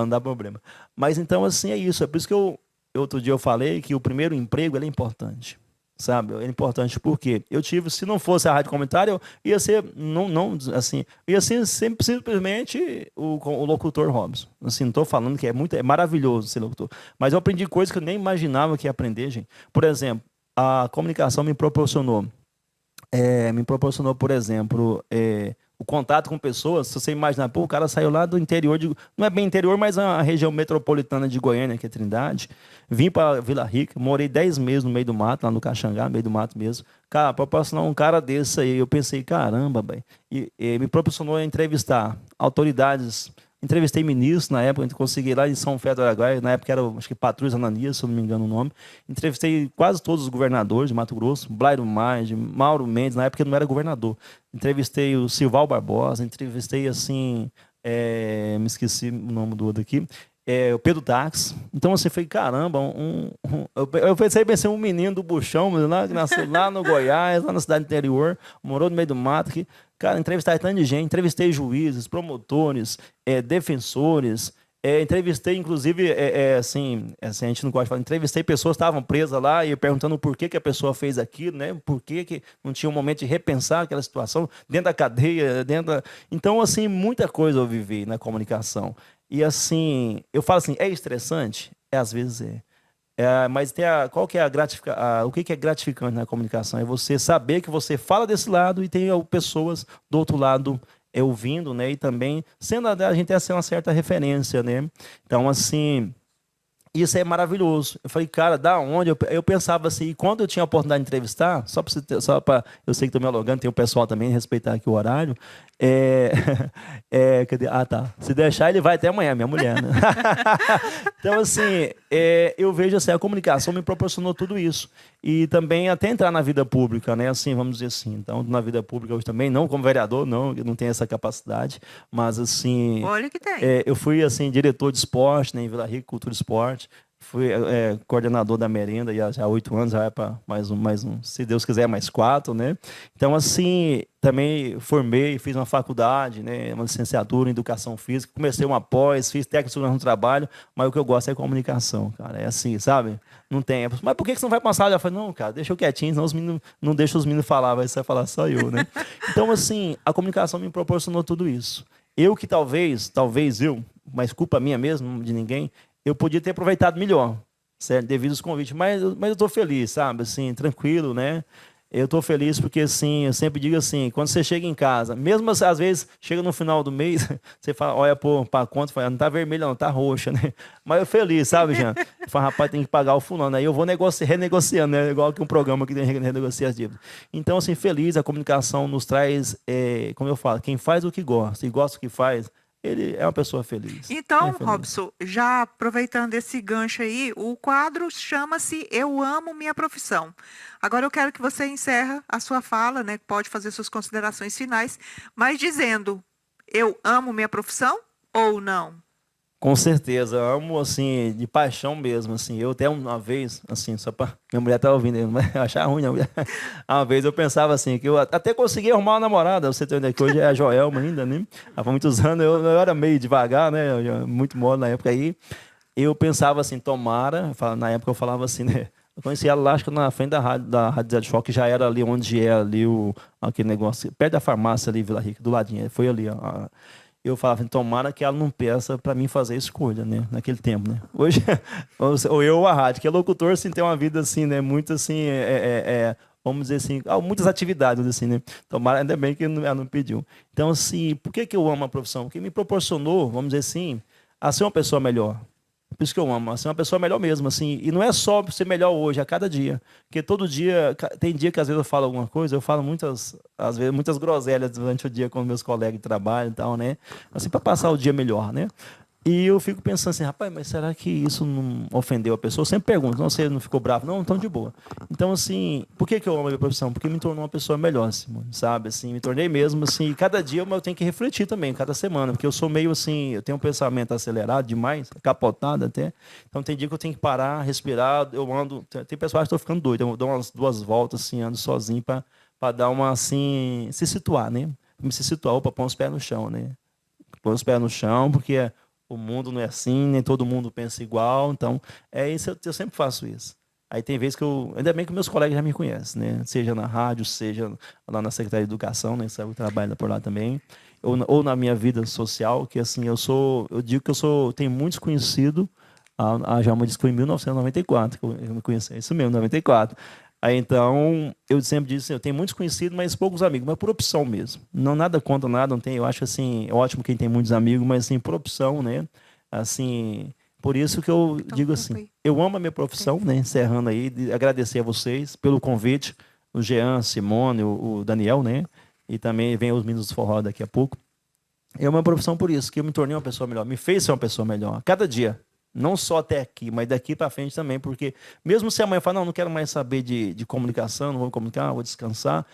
dar problema. Mas então, assim, é isso. É por isso que outro dia eu falei que o primeiro emprego ele é importante. Sabe? É importante porque eu tive, se não fosse a rádio comunitária, eu ia ser, assim, ia ser simplesmente o locutor Robson. Assim, não estou falando que é maravilhoso ser locutor, mas eu aprendi coisas que eu nem imaginava que ia aprender, gente. Por exemplo, a comunicação me proporcionou, por exemplo, o contato com pessoas. Se você imaginar, pô, o cara saiu lá do interior, não é bem interior, mas a região metropolitana de Goiânia, que é Trindade. Vim para Vila Rica, morei 10 meses no meio do mato, lá no Caxangá, no meio do mato mesmo. Cara, proporcionar um cara desse aí, eu pensei, caramba, velho. E me proporcionou entrevistar autoridades. Entrevistei ministros na época, a gente consegui lá em São Fé do Araguaia, na época era, acho que Patrus Ananias, se eu não me engano o nome. Entrevistei quase todos os governadores de Mato Grosso, Blairo Maggi, Mauro Mendes, na época ele não era governador. Entrevistei o Silval Barbosa, entrevistei assim, me esqueci o nome do outro aqui, o Pedro Tax. Então assim, foi caramba, eu pensei um menino do Buchão, lá, que nasceu lá no Goiás, lá na cidade interior, morou no meio do mato aqui. Cara, entrevistei tanto de gente, entrevistei juízes, promotores, defensores, entrevistei, inclusive, assim, a gente não gosta de falar, entrevistei pessoas que estavam presas lá e perguntando por que a pessoa fez aquilo, né? Por que não tinha um momento de repensar aquela situação dentro da cadeia, Então, assim, muita coisa eu vivi na comunicação. E, assim, eu falo assim, é estressante? Às vezes é. Mas qual que é o que é gratificante na comunicação? É você saber que você fala desse lado e tem pessoas do outro lado ouvindo, né? E também sendo a gente ter uma certa referência, né? Então, assim, isso é maravilhoso. Eu falei, cara, da onde? Eu pensava assim, e quando eu tinha a oportunidade de entrevistar, só para eu sei que estou me alongando, tem o pessoal também, respeitar aqui o horário. Cadê? Ah, tá. Se deixar, ele vai até amanhã, minha mulher, né? Então, assim, eu vejo assim, a comunicação me proporcionou tudo isso. E também até entrar na vida pública, né? Assim, vamos dizer assim. Então, na vida pública hoje também, não como vereador, não, eu não tenho essa capacidade, mas assim. Olha que tem. Eu fui assim, diretor de esporte, né, em Vila Rica, Cultura e Esporte. Fui coordenador da merenda já há 8 anos, já é para mais um, se Deus quiser, mais 4, né? Então, assim, também formei, fiz uma faculdade, né, uma licenciatura em Educação Física, comecei uma pós, fiz técnico de segurança no trabalho, mas o que eu gosto é comunicação, cara, é assim, sabe? Não tem, mas por que você não vai passar? Eu falei, não, cara, deixa eu quietinho, senão os meninos, não deixa os meninos falar, vai falar só eu, né? Então, assim, a comunicação me proporcionou tudo isso. Eu que talvez eu, mas culpa minha mesmo, de ninguém, eu podia ter aproveitado melhor, certo? Devido aos convites, mas eu estou feliz, sabe? Assim, tranquilo, né? Eu estou feliz porque, assim, eu sempre digo assim, quando você chega em casa, mesmo às vezes, chega no final do mês, você fala, olha para a conta, fala, não está vermelha não, está roxa, né? Mas eu feliz, sabe, Jean? Fala, rapaz, tem que pagar o fulano. Aí eu vou renegociando, né? Igual que um programa que tem que renegociar as dívidas. Então, assim, feliz, a comunicação nos traz, como eu falo, quem faz o que gosta e gosta do que faz, ele é uma pessoa feliz. Então, Robson, já aproveitando esse gancho aí, o quadro chama-se Eu Amo Minha Profissão. Agora eu quero que você encerre a sua fala, né? Pode fazer suas considerações finais, mas dizendo, eu amo minha profissão ou não? Com certeza, amo, assim, de paixão mesmo, assim, eu até uma vez, assim, só para minha mulher tá ouvindo, não vai achar ruim, não. Uma vez eu pensava assim, que eu até consegui arrumar uma namorada, você tem que hoje é a Joelma ainda, né? Há muitos anos, eu era meio devagar, né, muito mole na época aí, eu pensava assim, tomara, na época eu falava assim, né, eu conheci ela lá, acho que na frente da Rádio Zé de Choque, que já era ali onde é ali aquele negócio, perto da farmácia ali, Vila Rica, do ladinho, foi ali, ó. Eu falava assim, tomara que ela não peça para mim fazer escolha, né? Naquele tempo, né? Hoje, ou eu ou a rádio, que é locutor, assim, tem uma vida assim, né? Muito assim, vamos dizer assim, muitas atividades, assim, né? Tomara, ainda bem que ela não pediu. Então, assim, por que eu amo a profissão? Porque me proporcionou, vamos dizer assim, a ser uma pessoa melhor. Por isso que eu amo, assim, uma pessoa melhor mesmo, assim, e não é só ser melhor hoje, a cada dia, porque todo dia, tem dia que às vezes eu falo alguma coisa, eu falo às vezes, muitas groselhas durante o dia com meus colegas de trabalho e tal, né, assim, para passar o dia melhor, né, e eu fico pensando assim, rapaz, mas será que isso não ofendeu a pessoa? Eu sempre pergunto, não, você não ficou bravo? Não, então de boa. Então, assim, por que eu amo a minha profissão? Porque me tornou uma pessoa melhor, Simone, sabe? Assim, me tornei mesmo, assim, cada dia eu tenho que refletir também, cada semana, porque eu sou meio assim, eu tenho um pensamento acelerado demais, capotado até. Então, tem dia que eu tenho que parar, respirar, eu ando, tem pessoas que estão ficando doido, eu dou umas 2 voltas, assim, ando sozinho para para dar uma, assim, se situar, né? Se situar, opa, põe os pés no chão, né? Põe os pés no chão, porque o mundo não é assim, nem todo mundo pensa igual, então, é isso, eu sempre faço isso. Aí tem vezes que ainda bem que meus colegas já me conhecem, né? Seja na rádio, seja lá na Secretaria de Educação, né? Sabe, eu trabalho por lá também, ou na minha vida social, que assim, eu digo que tenho muitos conhecidos. A Jalma disse que foi em 1994 que eu me conheci, é isso mesmo, 94. Aí então, eu sempre disse, eu tenho muitos conhecidos, mas poucos amigos, mas por opção mesmo. Não nada contra nada, não tem, eu acho assim, ótimo quem tem muitos amigos, mas assim, por opção, né? Assim, por isso que eu digo assim, eu amo a minha profissão, né? Encerrando aí, agradecer a vocês pelo convite, o Jean, Simone, o Daniel, né? E também vem os meninos do forró daqui a pouco. É uma profissão por isso, que eu me tornei uma pessoa melhor, me fez ser uma pessoa melhor, cada dia. Não só até aqui, mas daqui para frente também, porque mesmo se amanhã falar, não quero mais saber de comunicação, não vou me comunicar, vou descansar,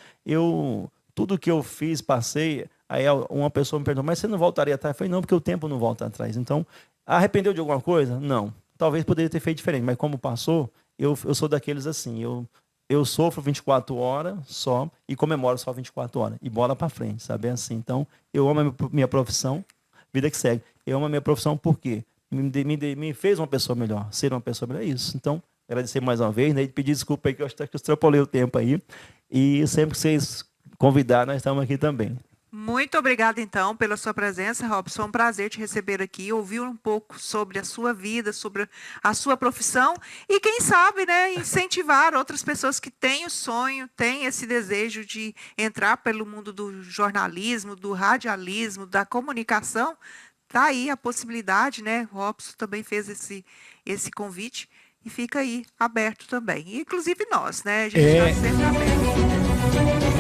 tudo que eu fiz, passei, aí uma pessoa me perguntou, mas você não voltaria atrás? Eu falei, não, porque o tempo não volta atrás. Então, arrependeu de alguma coisa? Não. Talvez poderia ter feito diferente, mas como passou, eu sou daqueles assim, eu sofro 24 horas só e comemoro só 24 horas. E bola para frente, sabe? É assim. Então, eu amo a minha profissão, vida que segue. Eu amo a minha profissão por quê? Me fez uma pessoa melhor, ser uma pessoa melhor, é isso. Então, agradecer mais uma vez, né, e pedir desculpa aí, que eu acho que eu extrapolei o tempo aí. E sempre que vocês convidarem, nós estamos aqui também. Muito obrigada, então, pela sua presença, Robson. É um prazer te receber aqui, ouvir um pouco sobre a sua vida, sobre a sua profissão e, quem sabe, né, incentivar outras pessoas que têm o sonho, têm esse desejo de entrar pelo mundo do jornalismo, do radialismo, da comunicação. Está aí a possibilidade, né? O Robson também fez esse convite e fica aí aberto também. Inclusive nós, né? A gente está sempre aberto.